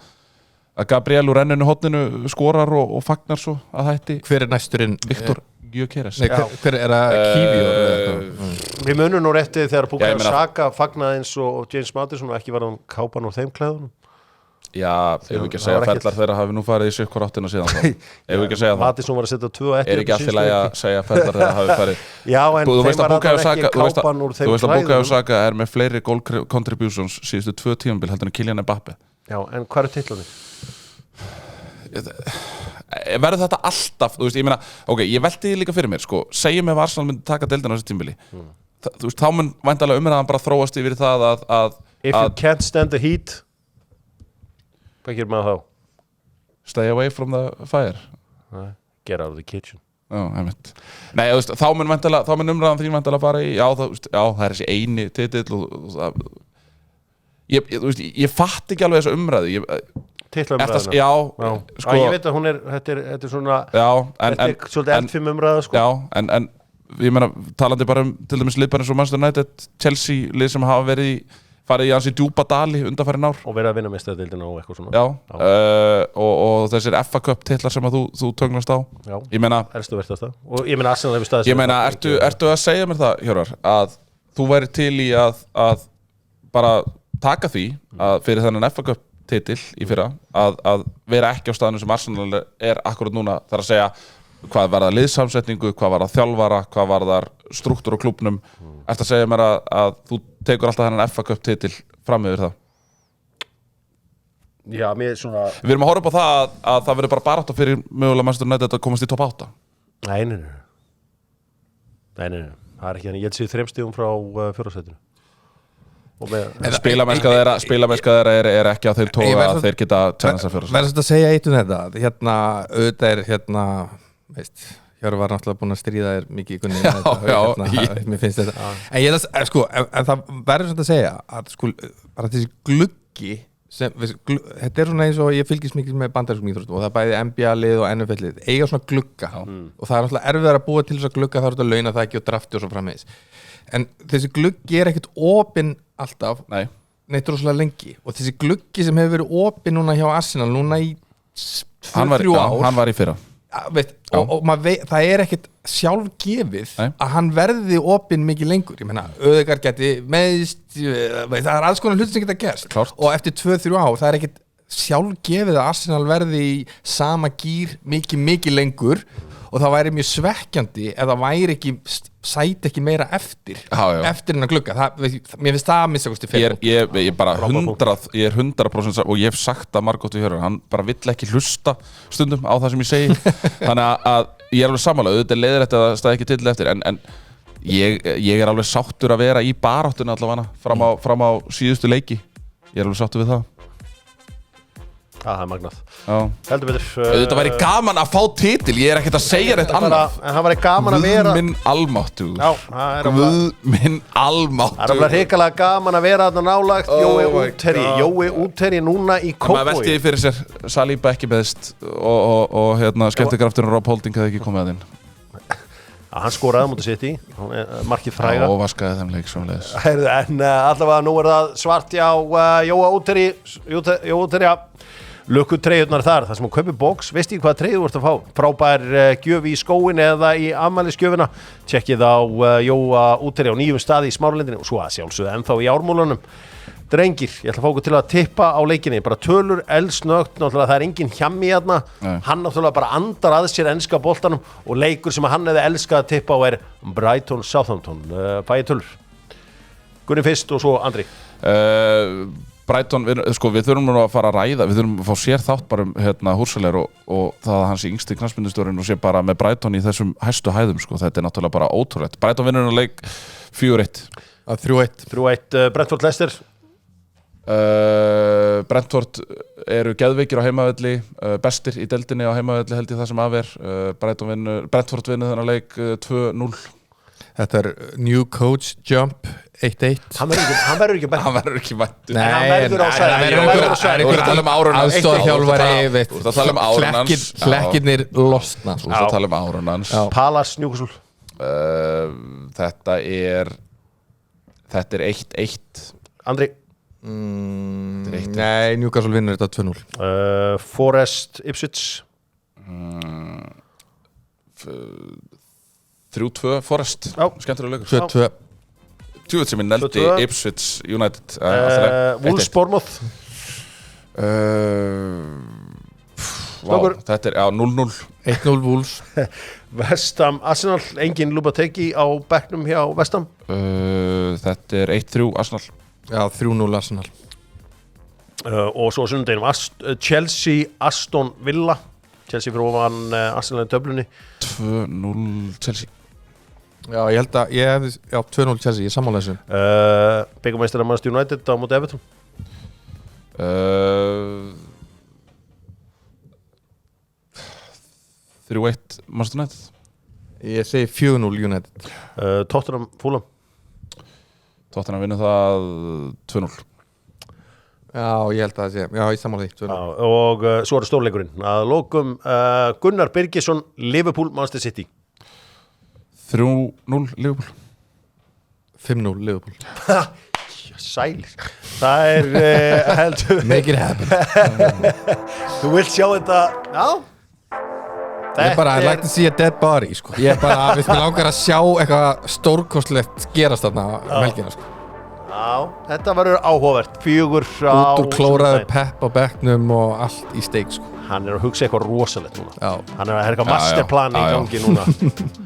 að Gabriel úr renninu hotninu skorar og fagnar svo að hætti. Hver er næsturinn? Viktor Gyökeres. Nei, hver er það Kívíó? Við munum nú réttið þegar Bukayo Saka fagnaði eins og James Maddison og ekki var hann kápan úr þeim klæðunum. Já, ef við ekki að segja ferlar þeirra hafi nú farið í sikkur áttina síðan þá. Ef við ekki að segja það. Maddison var að setja 2-1. Er ekki allt í lagi að segja ferlar þeirra hafi farið. Já, en þeim var alltaf ekki kápan úr þeim klæðunum. Þú veist að Bukayo Saka er með fleiri goal contributions síðustu 2 tímabil heldur en Kylian Mbappe. Já, en hvað eru titlarnir? Verður þetta alltaf, þú veist, ég meina, ok, ég velti því líka fyrir mér, sko, segjum ef Arsenal myndi taka deildina á þessu tímabili, þú veist, þá mun væntanlega umræðan bara þróast yfir það að If you can't stand the heat, hvað gerir maður þá? Stay away from the fire. Get out of the kitchen. Já, einmitt. Nei, þú veist, þá mun umræðan því væntanlega fara í, það er þessi eini titill og það, ég fatt ekki alveg þessa umræðu, Titlaumræðina. Já, sko. Ég veit að þetta er svona þetta er svolítið F5 umræða sko. Já, en ég meina talandi bara til dæmis lið bara eins og Manchester United, Chelsea lið sem hafa farið í ansi djúpa dali undanfarin ár og verið að vinna meistaradeildina og eitthvað svona. Já, og þessir FA Cup titlar sem að þú tögnast á. Já, ég meina elstu verðast það. Og ég meina Arsenal hefur staðið. Ég meina, ertu að segja mér það, Hjörvar, að þú væri til í að bara taka því að fyrir þennan FA Cup titil í fyrra að vera ekki á staðinu sem Arsenal er akkurat núna, þar að segja hvað var það liðsamsetningu, hvað var það þjálfara, hvað var það struktúr á klúbnum. Eftir að segja mér að þú tekur alltaf þennan FA Cup titil fram yfir það. Já, mér svona Við erum að horfa upp á það að það verður bara barátta fyrir mögulega Manchester United að komast í topp 8. Nei. Það er ekki hann, ég held sér 3 stigum frá 4. sætinu. Spilamennska þeirra er ekki að þeir tóga að þeir geta tjænast að 4. sæti. Verðast að segja eitt þetta, auðvitað veist, Hjörvar var náttúrulega búin að stríða þér mikið í gunni mér finnst þetta en ég en það verður svona að segja að sko, bara þessi gluggi þetta er svona eins og ég fylgist mikið með bandarískum íþróttum og það bæði NBA-lið og NFL-lið eiga svona glugga og það er náttúrulega erfiðar að búa til þess að glugga, það er að launa það ekki og drafti og svo framvegis en þessi gluggi er ekkert opinn alltaf neitt rosalega lengi og þessi gluggi sem hefur verið opinn núna hjá Arsenal núna í 2-3 ár hann var í fyrra og það er ekkert sjálfgefið að hann verði opinn mikið lengur, ég meina, Ødegaard geti meðist, það er alls konar hluti sem geta gerst og eftir 2-3 ár það er ekkert sjálfgefið að Arsenal verði í sama gír mikið lengur og það væri mjög svekkjandi ef það væri ekki sæti ekki meira eftir hennar glugga mér finnst það að missa kosti fyrir ég er bara 100% og ég hef sagt að Margot við Hjörvar, hann bara vill ekki hlusta stundum á það sem ég segi þannig að ég er alveg sammála, auðvitað leiðir þetta að staði ekki til eftir en ég er alveg sáttur að vera í baráttunni allavega fram á síðustu leiki ég er alveg sáttur við það. Það er magnað. Heldur betur. Þetta væri gaman að fá titil, ég er ekkert að segja neitt annað. En það væri gaman að vera... Guð minn almáttugur. Já, það er Guð minn almáttugur. Það er alveg hrikalega gaman að vera þarna nálægt Jói Útherji núna í Kópavogi. Maður velti fyrir sér, Saliba ekki beðist og skemmtikrafturinn Rob Holding hefði ekki komið að inn. Hann skoraði mútið sitt í, markið fræga. Og vaskaði þeim leik svoleiðis. En allavega nú er það svart hjá Jói Útherja. Lukku treyjurnar þar sem hún kaupir box, veist ekki hvað treyju þú ert að fá frábær gjöf í skóin eða í afmælisgjöfina, tjekkið á Jóa Útherja á nýjum staði í Smáralindinni og svo að sjálfsögðu ennþá í Ármúlanum. Drengir, ég ætla að fá okkur til að tippa á leikinni, bara tölur, eldsnögt, náttúrulega það er engin hjammi hérna, hann náttúrulega bara andar að sér enska boltanum og leikur sem hann hefði elskað að tippa á er Brighton Southampton, fæði tölur. Gunni fyrst og svo Andri. Brighton, við þurfum nú að fara að ræða, við þurfum að fá sér þátt bara Húrsaler og það að hans yngsti knattspyrnustjórinn og sé bara með Brighton í þessum hæstu hæðum, þetta náttúrulega bara ótrúlegt. Brighton vinnur nú leik 4-1. 3-1, Brentford Leicester. Brentford eru geðveikir á heimavelli, bestir í deildinni á heimavelli held ég það sem Brentford vinnur þennan leik 2-0. Þetta new coach jump 1-1. Hann verður ekki mættur. Nei, hann verður á svæðinu. Þú ert að tala árun hans. Aðstoðarþjálfari, Þú ert að tala árun hans. Flekkirnir losna. Þú ert að tala árun hans. Palace, Newcastle. Þetta er 1-1. Andri. Nei, Newcastle vinnur þetta 2-0. Forest, Ipswich. 3-2 Forest. Skemmtilega leikur. 2-2. Tjúvöld sem neldi Ipswich United. Wolves, Bournemouth. Þetta er 0-0. 1-0 Wolves. West Ham, Arsenal. Engin Lupateki á bekknum hjá West Ham. Þetta er 1-3 Arsenal. Já, 3-0 Arsenal. Og svo sunnudeginum Chelsea, Aston Villa. Chelsea fyrir ofan Arsenal í töflunni. 2-0 Chelsea. Já, ég held að 2-0 Chelsea, ég sammála þessu. Byggumeistari Manchester United á móti Everton. 3-1 Manchester United. Ég segi 4-0 United. Tottenham, Fulham. Tottenham vinnur það 2-0. Já, ég held að það sé. Já, ég sammála því. Og svo er stórleikurinn að lokum Gunnar Birgisson, Liverpool, Manchester City. 3-0 Liverpool. 5-0 Liverpool. Sælir. Það er heldur. Make it happen. Þú vilt sjá þetta? Já. Ég bara, I'd like to see a dead body, sko. Ég bara, við mér langar að sjá eitthvað stórkostlegt gerast þarna melgina, sko. Já, þetta verður áhugavert. 4 á... Út úr klóraður Pep á bekknum og allt í steik, sko. Hann er að hugsa eitthvað rosalegt núna. Já. Hann er eitthvað masterplan í gangi núna.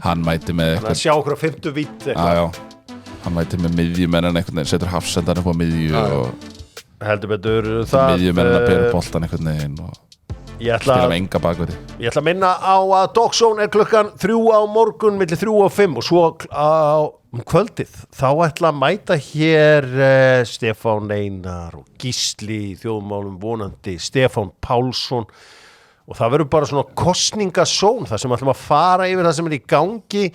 Hann mæti með eitthvað. Hann er að sjá okkur á 50 vítt eitthvað. Já. Hann mæti með miðjumenn einhvern veginn, setur hafsendan upp á miðju og... Heldur betur það... Miðjumenn að bera boltan einhvern veginn og... Spila með enga bakverði. Ég ætla að minna á að Dogzone er klukkan 3 á morgun milli 3 og 5 og svo á kvöldið þá ætla að mæta hér Stefán Einar og Gísli í þjóðmálum vonandi, Stefán Pálsson og það verður bara svona kosningasón þar sem ætlum að fara yfir það sem er í gangi,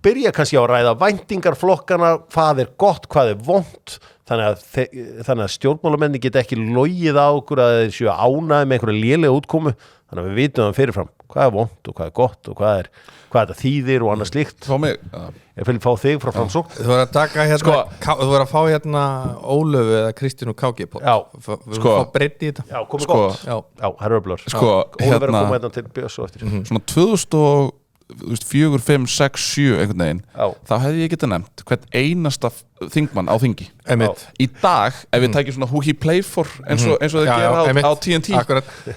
byrja kannski á að ræða væntingarflokkana, hvað er gott, hvað er vont. Þannig að stjórnmálamenni geta ekki logið á okkur að þeir séu ánægði með einhverja lélega útkomu þannig að við vitum það fyrirfram hvað er vont og hvað er gott og hvað þetta þýðir og annað slíkt. Ég vil fá þig frá Framsókn. Þú verður að taka hérna þú verður að fá hérna Ólöfu eða Kristínu Kákipot. Já. Við verðum að fá breytti í þetta. Já, komið gott. Já, það er öflur. Ólöfu verður að koma hérna til Björns og eftir. Svona 2004, 5, 6, 7 einhvern veginn, þá hefði ég getað nefnt hvern einasta þingmann á þingi. Í dag, ef við tækjum svona who he play for eins og þeir gera á TNT,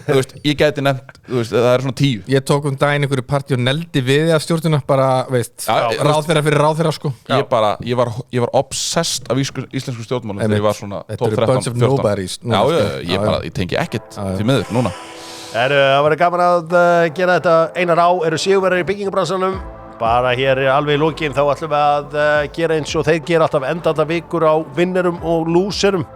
þú veist, ég geti nefnt, þú veist, það er svona 10. Ég tók daginn einhverju partí og neldi við af stjórnuna, bara, veist, ráðherra fyrir ráðherra, sko. Ég var obsessed af íslensku stjórnmálum þegar ég var svona 12, 13, 14. Ég tengi ekkert því miður núna. Það verður gaman að gera þetta. Einar Á eru sigurvegarar í byggingabransanum. Bara hér alveg í lokin þá ætlum við að gera eins og þeir gera alltaf enda alltaf vikur á vinnerum og lúserum.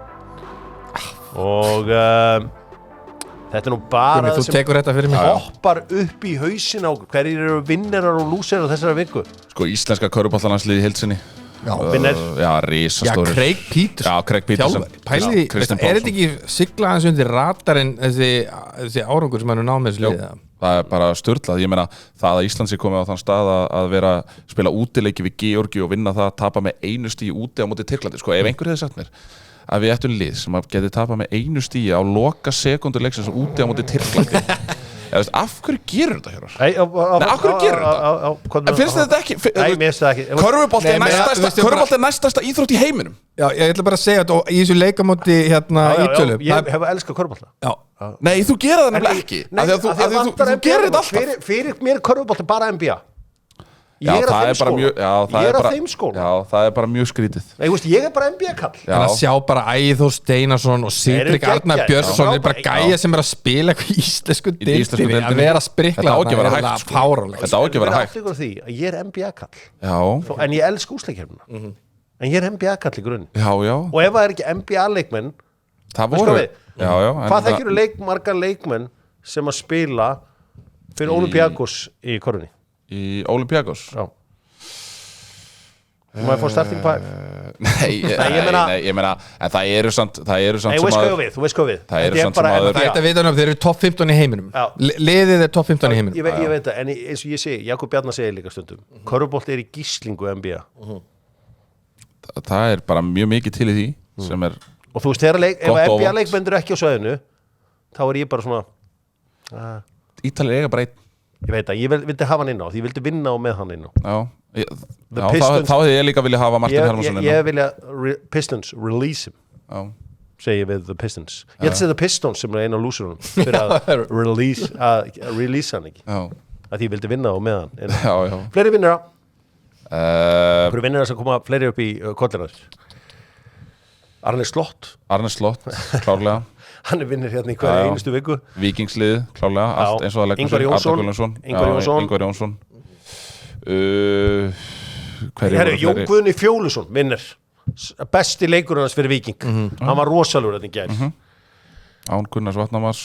Og þetta er nú bara það sem hoppar upp í hausin á hverjir eru vinnerar og lúserar þessara viku. Sko íslenska körfuboltalandsliðið í heild sinni. Risastórir. Craig Peterson. Pæli, er þetta ekki sigla hans undir radarinn þessi árangur sem hann er náð með þessu liða? Það er bara sturlað, ég meina það að Ísland sé komið á þann stað að vera spila útileiki við Georgi og vinna það, tapa með 1 stigi úti á móti Tyrklandi, sko ef einhver hefði sagt mér að við ættum lið sem geti tapa með 1 stigi á loka sekundur leiksins úti á móti Tyrklandi. Af hverju gerur þetta hér? Nei, af hverju gerur þetta? Finnst þetta ekki? Nei, mér finnst það ekki. Körfubolti er næstasta íþrótt í heiminum. Já, ég ætla bara að segja þetta í þessu leikamóti hérna Ítölu. Ég hef elskað körfubolta. Já. Nei, þú gerir það nefnilega ekki. Þú gerir þetta alltaf. Fyrir mér körfubolti bara NBA. Ég er á þeim skóla Ég er á þeim skóla Já, það er bara mjög skrítið Nei, ég er bara NBA-kall En að sjá bara Ægir Steinarsson og Sigtrik Arnar Björnsson er bara gæja sem er að spila eitthvað íslensku deildinni að vera að sprikla Þetta á ekki að vera hægt Þetta á ekki að vera hægt Ég er NBA-kall Já, En ég elsk úsleikjörnuna En ég er NBA-kall í grunn já Og ef það er ekki NBA-leikmenn Það voru Hvað þekkjur margar leikmenn sem að spila fyrir Olympiakos í korfunni? Í Olympiakos? Já Þú maður fór starting five Nei, ég meina En það eru samt Nei, þú veist hvað við Það eru samt sem aður Það er þetta viðan þeir eru topp 15 í heiminum Liðið er topp 15 í heiminum Ég veit það, en eins og ég segi Jakob Bjarnar segir líka stundum Körfubolti er í gíslingu NBA Það er bara mjög mikið til í því sem er Og þú veist, ef NBA-leikmenn eru ekki á svæðinu þá er ég bara svona Ítalir eiga bara einn Ég veit að, ég vildi hafa hann inn á því ég vildi vinna á með hann inn á þá hefði ég líka vilja hafa Martin Hermansson inn á Ég vilja Pistons release him segi ég við The Pistons Ég ætla að segja The Pistons sem er einn á lúsurunum fyrir að release hann ekki að því ég vildi vinna á með hann Fleiri vinnara Hverju vinnara sem koma fleiri upp í kollinar Arne Slott, klárlega hann er vinnir hérna í hverja einustu viku Víkingslið, klárlega, allt eins og það leggur Ingvar Jónsson Jón Guðni Fjólusson vinnir besti leikur hans fyrir Víking hann var rosalur þetta í gær Án Gunnars Vatnamars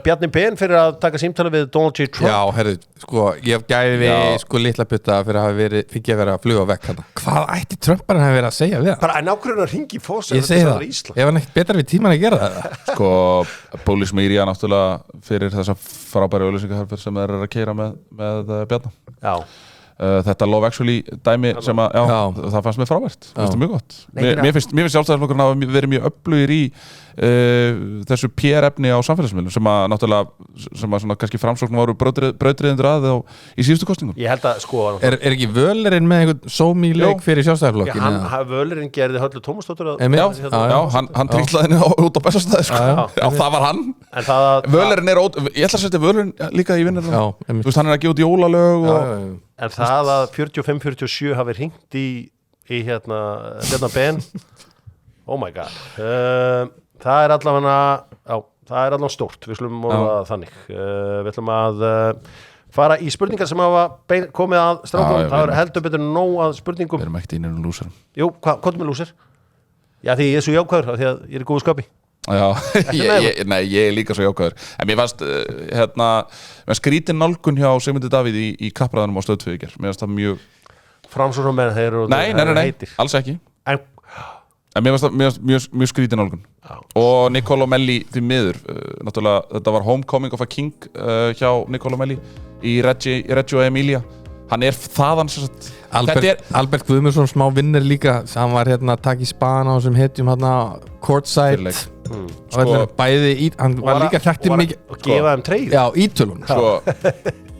Bjarni Ben fyrir að taka símtala við Donald J. Trump Já, herru, sko, ég hef gæði litla putta fyrir að hafa fikk ég verið að fluga vekk hana Hvað ætti Trumparinn að vera að segja við hann? Bara að nákvæmlega ringi fósa Ég segi það, ef hann ekkert betra við tíman að gera það Sko, Bólis Mýrja náttúrulega fyrir þessa frábæri auglýsingaherfer sem þeir eru að keyra með Bjarna Já Þetta Love Actually dæmi sem að, það fannst mér frábært það finnst mjög gott mér finnst sjálfstæðisflokkurinn hafa verið mjög öflugir í þessu PR-efni á samfélagsmiðlum sem að náttúrulega sem að svona kannski framsóknum voru brautryðendur að í síðustu kostingum Ég held að sko Er ekki Völerinn með einhvern sómi-leik fyrir sjálfstæðisflokkin? Völerinn gerði Höllu Tómasdóttur hann trýtlaði henni út á Bessastæði Já, það var hann Völerinn er, ég ætla að setja Völerinn líka í vinnir Þú veist, hann er að gefa út jólalög En það að 45-47 hafi hringt í hérna Ben Oh my god Það er allavega stórt Við slumum orða þannig Við ætlum að fara í spurningar sem hafa komið að strákum Það er heldur betur nóg að spurningum Við erum ekkert inn í lúsar Jú, hvað með lúsar? Já, því ég er svo jákvæður því að ég er í góðu skapi Já, ég er líka svo jákvæður En mér fannst með skrítin nálgun hjá Sigmundi Davíð í kappræðanum á Stöð 2 í gær Mér fannst það mjög Framsóknar menn þeir eru Nei, alls ekki En mér fannst mjög skrítin nálgun Og Niccolo Melli því miður náttúrulega, þetta var Homecoming of a King hjá Niccolo Melli í Reggio Emilia Hann er þaðan Albert Guðmundsson smá vinnir líka hann var hérna að taka í spana á þessum hetjum hérna courtside bæði hann var líka þekktir mikið og gefa þeim treyju Já, ítölun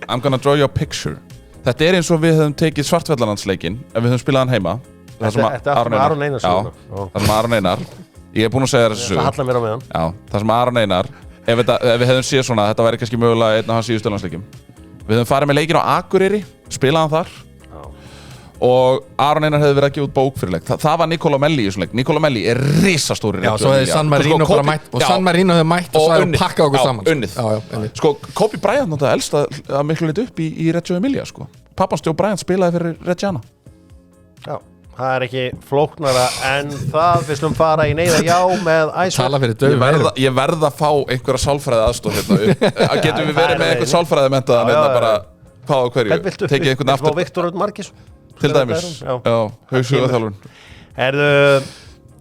I'm gonna draw you a picture Þetta er eins og við höfum tekið Svartfjallalandsleikinn ef við höfum spilað hann heima Þetta er Aron Einar Það sem Aron Einar Ég er búinn að segja þessu Það hallar mér á meðan Það sem Aron Einar ef við hefðum séð svona þetta væri kannski mögulega einn af hans síðustu landsleikjum Við höfum farið með leikinn á Akureyri spilaðan þar og Aron Einar hefði verið að gefa út bók fyrir leik það var Niccolo Melli í þessum leik Niccolo Melli er risastóri Já, svo hefði San Marino bara mætt og San Marino hefði mætt og sagði að pakka okkur saman unnið Sko, Kobe Bryant náttúrulega elst að miklu liti upp í Reggio Emilia sko Pappans Joe Bryant spilaði fyrir Reggiana Já, það er ekki flóknara en það við slum fara í neyða já með æsverð Ég verð að fá einhverja sálfræði aðstoð hérna Getum við verið með einhvern sálfræði mentaðan hérna bara hvað á hverju tekið einhvern aftur Viktor Örn Markís til dæmis haushugaþjálfun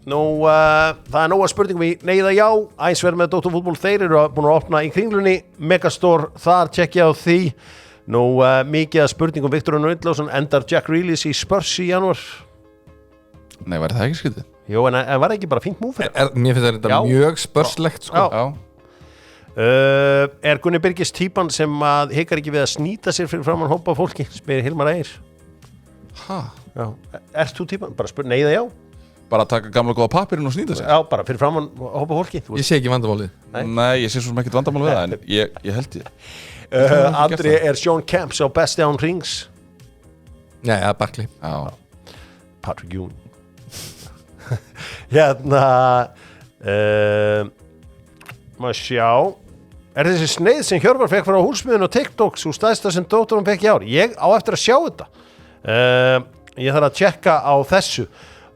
það er nóga spurningum í neyða já æsverð með Dóttur fútból þeir eru búin að opna í Kringlunni Megastore þar tjekkja á því mikið að spurningum Viktor Örn Markís endar Jack Grealish í Spurs í janúar Nei, var það ekki skytið? Jú, en var ekki bara fínt múf Mér finnst þetta mjög spörslegt sko. Er Gunni Birgis típan sem að hikar ekki við að snýta sér fyrir framan hópa fólki spyr Hilmar Eir Ert þú típan? Bara neyða já Bara taka gamla góða pappirinn og snýta sér? Já, bara fyrir framan hópa fólki Ég sé ekki vandamálið Nei, ég sé svo sem ekkert vandamálið við það en ég held ég Andri er Sean Kemps á besti án rings Nei, það er Barkley Patrick Ewing Hérna maður sjá er þessi sneið sem Hjörvar fekk frá húsmiðun og TikTok svo stæðsta sem dóttorum fekk í ár ég á eftir að sjá þetta ég þarf að tjekka á þessu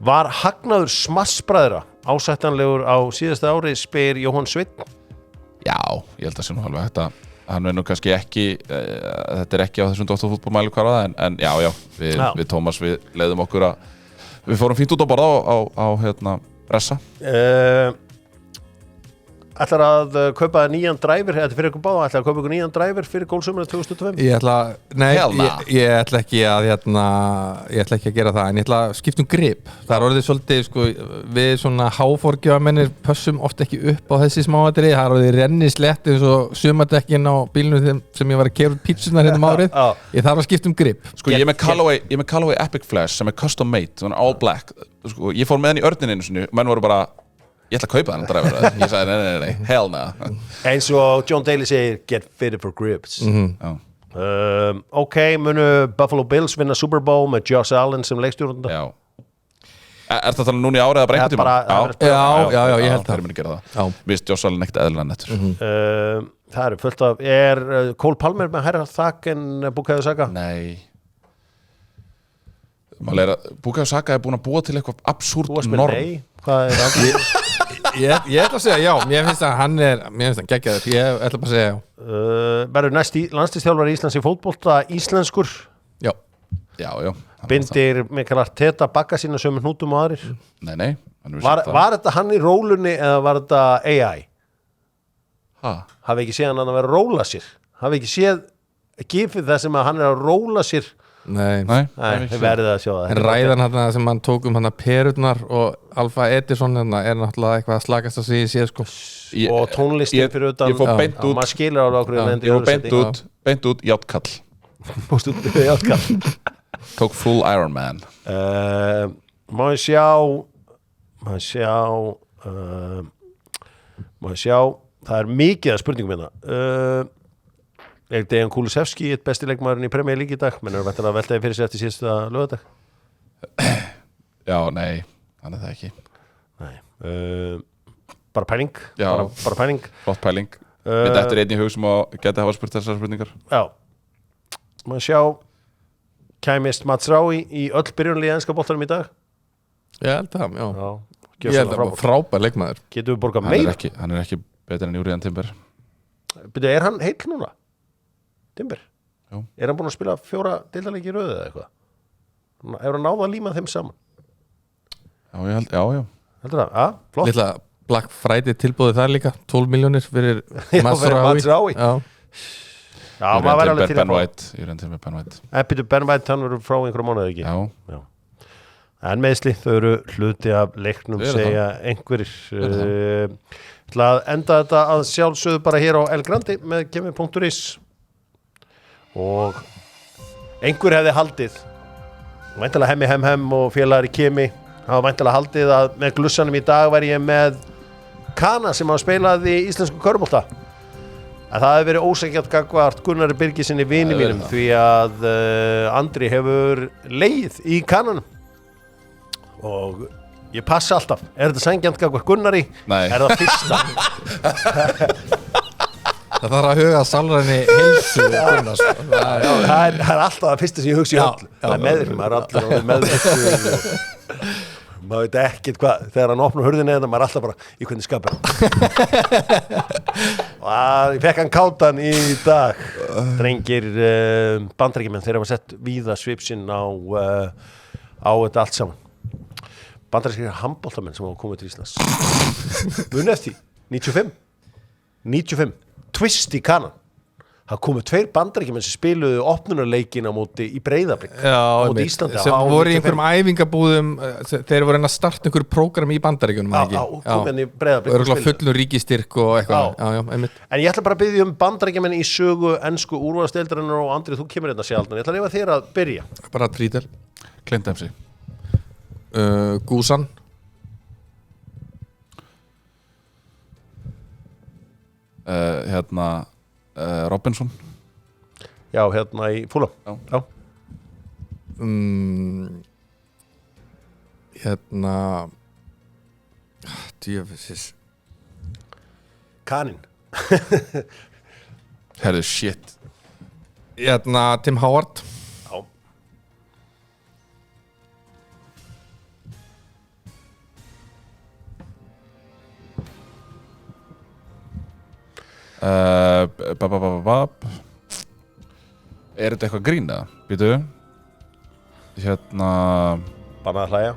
var hagnaður smassbræðra ásættanlegur á síðasta ári spyr Jóhann Sveinn Já, ég held að sé nú alveg þetta hann er nú kannski ekki þetta er ekki á þessum dóttarfútbolmæli hvar að en já, við Tómas við leiðum okkur að við fórum fínt út á borða á hérna Ressa Ætlar að kaupa nýjan driver þetta fyrir ykkur báða, ætlar að kaupa ykkur nýjan driver fyrir gólsumrið 2025 Ég ætla ekki að gera það en ég ætla að skipta grip það er orðið svolítið sko, við svona háforgjöfamennir pössum oft ekki upp á þessi smáatriði, það er orðið rennislegt eins og sumardekkin á bílnum sem ég var að keyra út pítsunar hérna árið ég þarf að skipta grip Sko ég er með Callaway Epic Flash sem er custom made, svona all black sko, ég fór með hann í örnininu sinni, menn voru bara ég ætla að kaupa þennan driver ég sagði nei, hell no eins og John Daly segir get fitted for grips ok, munu Buffalo Bills vinna Super Bowl með Josh Allen sem leikstjórnanda Já Er þetta þannig núna í árið að bara einhvern tíma? Já, ég held það gera það Mér finnst Josh Allen ekkert eðlilega nettur Það eru fullt af er Cole Palmer með hærra þakk en Bukayo Saka? Nei Bukayo Saka er búin að búa til eitthvað absúrt norm Nei, hvað er það? Ég ætla að segja já, mér finnst að hann geggjaður, ég ætla bara að segja já Verður næst landsliðsþjálfari Íslands í fótbolta íslenskur Já Bindir Mikael Arteta bakka sína sömu hnútum og aðrir Nei Var þetta hann í rólunni eða var þetta AI? Hafi ekki séð hann að vera að róla sér Hafi ekki séð gifið það sem að hann er að róla sér Nei, verðið að sjá það En ræðan hann sem hann tók hann perurnar og Alfa Edison er náttúrulega eitthvað að slagast á sig í sér sko og tónlistin fyrir utan Ég fór beint út maður skilur á okkur Ég fór beint út Játtkall Fórst út Játtkall Tók full Iron Man Má ég sjá það er mikið að spurningum hérna Er Dejan Kulusevski eitt besti leikmaðurinn í Premier League í dag menn er að veltaði fyrir sig eftir síðasta lögadag Já, nei, hann er það ekki Nei bara pæling Já, bara pæling flott pæling Þetta er einn í hug sem geti hafa spurt þessar spurningar Já Má ég sjá kæmist Mats Rái í öll byrjunlið enska boltanum í dag Ég held að, já Ég held að frábær leikmaður Getum við borgað meira? Hann er ekki betur en Júriðan Timber Byrju, er hann heill núna? Timber? Já. Er hann búin að spila 4 deildarleiki í röðu eða eitthvað? Er hann náða að líma þeim saman? Já, ég held, já Heldur það? Flott Lilla Black Friday tilbúið þar líka 12 milljónir fyrir Mats Rái Já, maður verður alveg til að fá Júriðan Timber Ben White Eppitu Ben White, hann verður frá einhverjum mánuði ekki? Já En meðsli, þau eru hluti af leiknum segja einhverjir til að enda þetta að sjálfsögðu bara hér á El Grandi með kemi.is og einhver hefði haldið væntanlega hemmi hem og félagar í kemi hafa væntanlega haldið að með glussanum í dag væri ég með Kana sem hafa spilað í íslensku körfubolta en það hefði verið ósækjart gagnvart Gunnari Birgisinni vini mínum því að Andri hefur leið í Kananum og ég passa alltaf er þetta sanngjarnt gagnvart Gunnari? Nei. Er það fyrsta? Það þarf að huga sálræni heilsu Gunnars það er alltaf það fyrsta sem ég hugsa í öll það er meðvirkni, maður er allir meðvirkni maður veit ekkert hvað þegar hann opnar hurðina eða maður er alltaf bara í hvernig skapar og ég fekk hann kátan í dag drengir bandaríkjumenn þeir hafa sett víða svipsinn á þetta allt saman bandarískir handboltamenn sem hafa komið til Íslands munið eftir 95 twist í Kanan það komu 2 bandaríkjumenn sem spiluðu opnunarleikin á móti í Breiðablik á móti Íslandi sem voru í einhverjum æfingabúðum þeir voru að starta einhver prógram í bandaríkjunum komin í Breiðablik og fullur ríkistyrk og eitthvað en ég ætla bara að biðja bandaríkjumenn í sögu ensku úrvalsdeildarinnar og Andri þú kemur hérna sjálfan ég ætla að lifa þér að byrja bara Trítel Clint Dempsey Gúsan Robinson já, hérna í Fúlam Já. Hérna djöfisins Kanin Herðu, shit Hérna Tim Howard Já Er þetta eitthvað grín eða? Býtu Hérna Bannað að hlæja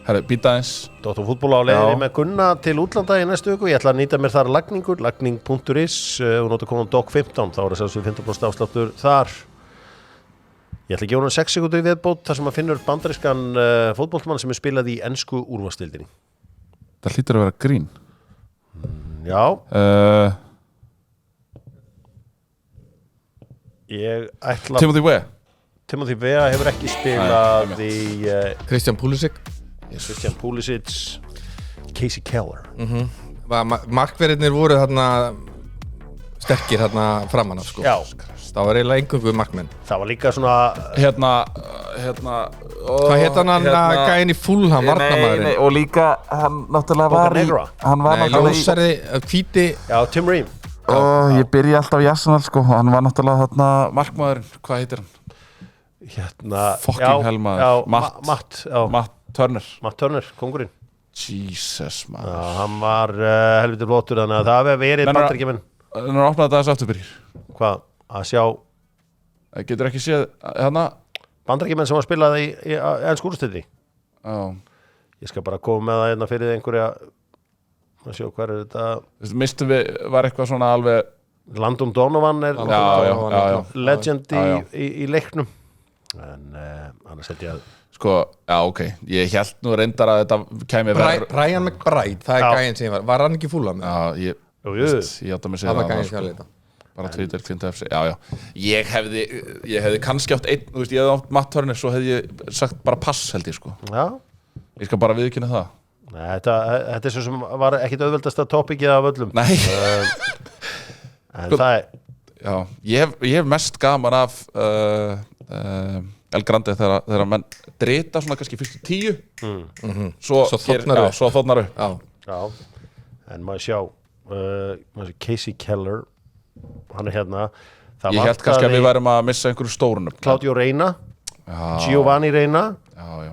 Herðu, býta eins Dóttur fútból á leiðinni Já. með Gunna til útlanda í næstu viku. Ég ætla að nýta mér þar lagningur, lagning.is og nota konan DOG15, þá er það sem 15% afsláttur þar. Ég ætla að gefa hún 6 sekundur í viðbót þar sem að finnur bandarískan fótboltamann sem er spilað í ensku úrvalsdeildinni. Það hlýtur að vera grín Já, ég ætla Timothy Weah Timothy Weah hefur ekki spilað Nei, í Christian Pulisic Christian Pulisic, Casey Keller. Markverðirnir voru þarna sterkir þarna framan af sko. Já, Það var eiginlega einhverjum markmenn það var líka svona Hérna Hvað hétt hann gæinn í Fulham, varnarmaðurinn? Og líka, hann náttúrulega Boca var í Negra. Hann var Nei, náttúrulega í ljósari, hvíti Já, Tim Ream. Ég byrja alltaf í Arsenal sko Hann var náttúrulega þarna markmaðurinn Hvað heitir hann? Hérna, Fucking hell, maður. Matt, Matt Turner Matt Turner, kongurinn. Jesus Já, maður hann var helviti flottur þannig að það hefur verið Menn er- bandaríkjamenn. Hann er opnað þetta þessu afturbyrjir Hvað, að sjá Getur ekki séð hérna bandaríkjamenn sem var spilað í ensku úrstildi. Já Ég skal bara koma með það hérna fyrir einhverja að sjá hvað er þetta. Mistum við, var eitthvað svona alveg Landon Donovan er Já. legend Já, já. í leiknum. En annars held ég að Sko, já, ok Ég held nú reyndar að þetta kæmi verð Brian McBride, það Já. er gæinn sem var hann ekki Fulham? Já, ég Jú. Ég átta mig að segja Það var það gæinn sko. sem að leita Bara Twitter, Clint FC Já. Ég hefði kannski átt einn Þú veist, ég hefði átt Matt Turner Svo hefði ég sagt bara pass held ég sko Já, Ég skal bara viðkynna það nei, þetta er svo sem var ekkit auðveldasta topikið af öllum. Nei En það er Já, ég hef mest gaman af El Grande þegar menn drita svona kannski fyrstu 10 Svo þóttnar upp Já, Já, en maður sjá Casey Keller, hann er hérna. Það Ég held kannski að við værum að missa einhverju stórunum Claudio Reyna, Já, Giovanni Reyna, já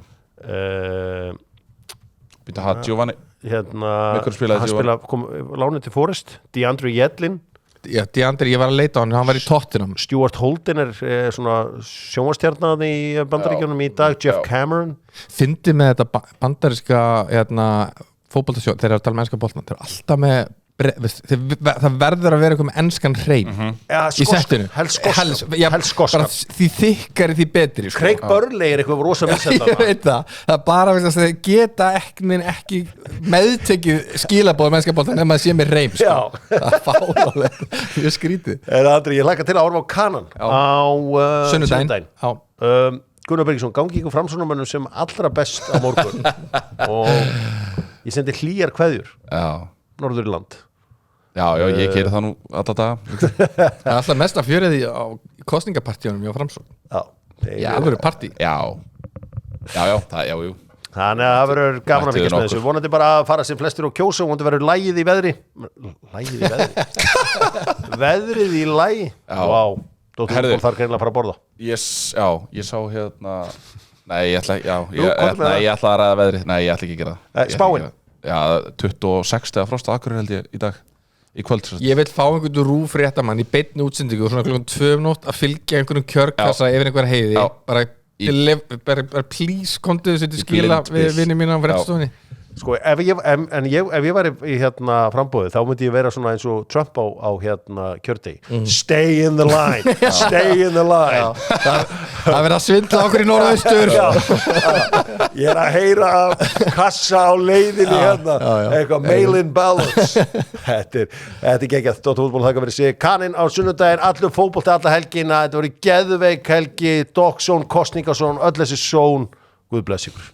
Býta það, Giovanni hérna, Með hverju spilaði hann Giovanni? kom lánið til Forest, DeAndre Yedlin, DeAndre, ég var að leita á hann var í Tottenham Stuart Holden er svona sjónvarstjarnan í Bandaríkjunum í dag, Jeff Cameron. Fyndi með þetta bandaríska fótboltasjó, þeir eru að tala með ennska boltan þeir eru alltaf með það verður að vera eitthvað með ennskan hreim Ja, í settinu helst skoskan. bara því þykkari því betri sko. Craig Burley er eitthvað rosa Ég vinsætana. veit það er bara að þeir geta ekki meðtekið skilabóð með ennska boltan ef maður sé með hreim sko. Já. það er fálega, ég skrítið Andri, ég læka til að horfa á Kanan á sunnudaginn. Já. Gunnar Bergsson, gangi ykkur framsóknarmönnum sem allra best á morgun og ég sendi hlýjar kveðjur Já, Norðurland. já, ég gerir það nú alltaf daga það er alltaf mest að fjörið á kostningapartíunum hjá Framsókn Já, Já, alveg partí Já, jú þannig að það verður gaman að Mættu fylgjast með nokkur. þessu. Vonandi bara að fara sem flestir og kjósa og vonandi verður lægið í veðri. Lægið í veðri? Veðrið í lægi? Já. Vá, Dóttur Herðu. fútból þarf greinilega að fara að borða. Ég sá hérna Nei, ég ætla komdu með það. ég ætla að ræða veðrið Nei, ég ætla ekki að gera það Ég ætla spáin? ekki að gera það. Já, 26 stegar frost á Akureyri held ég í dag Í kvöld sem sagt. Ég vil fá einhvern rúf réttamann í beinni útsendingu og svona klukkan 2 nótt að fylgja einhverjum kjörkassa yfir einhver heiði Já. bara please komdu þessu til skila Blind við til. vinni mína á fréttastofunni Sko, ef ég væri í hérna frambóði, þá myndi ég vera svona eins og Trump á hérna kjördegi. Stay in the line, stay in the line. Það verður að svindla okkur í norðaustur Ég er að heyra af kassa á leiðinni hérna, eitthvað mail-in ballots. Þetta er geggjað. Dóttur fútból þakka fyrir sig. Kaninn á sunnudaginn, allur fótbolti alla helgina. Þetta voru geðveik helgi, Dogsson, Kostningason, öll þessi són. Guð bless ykkur.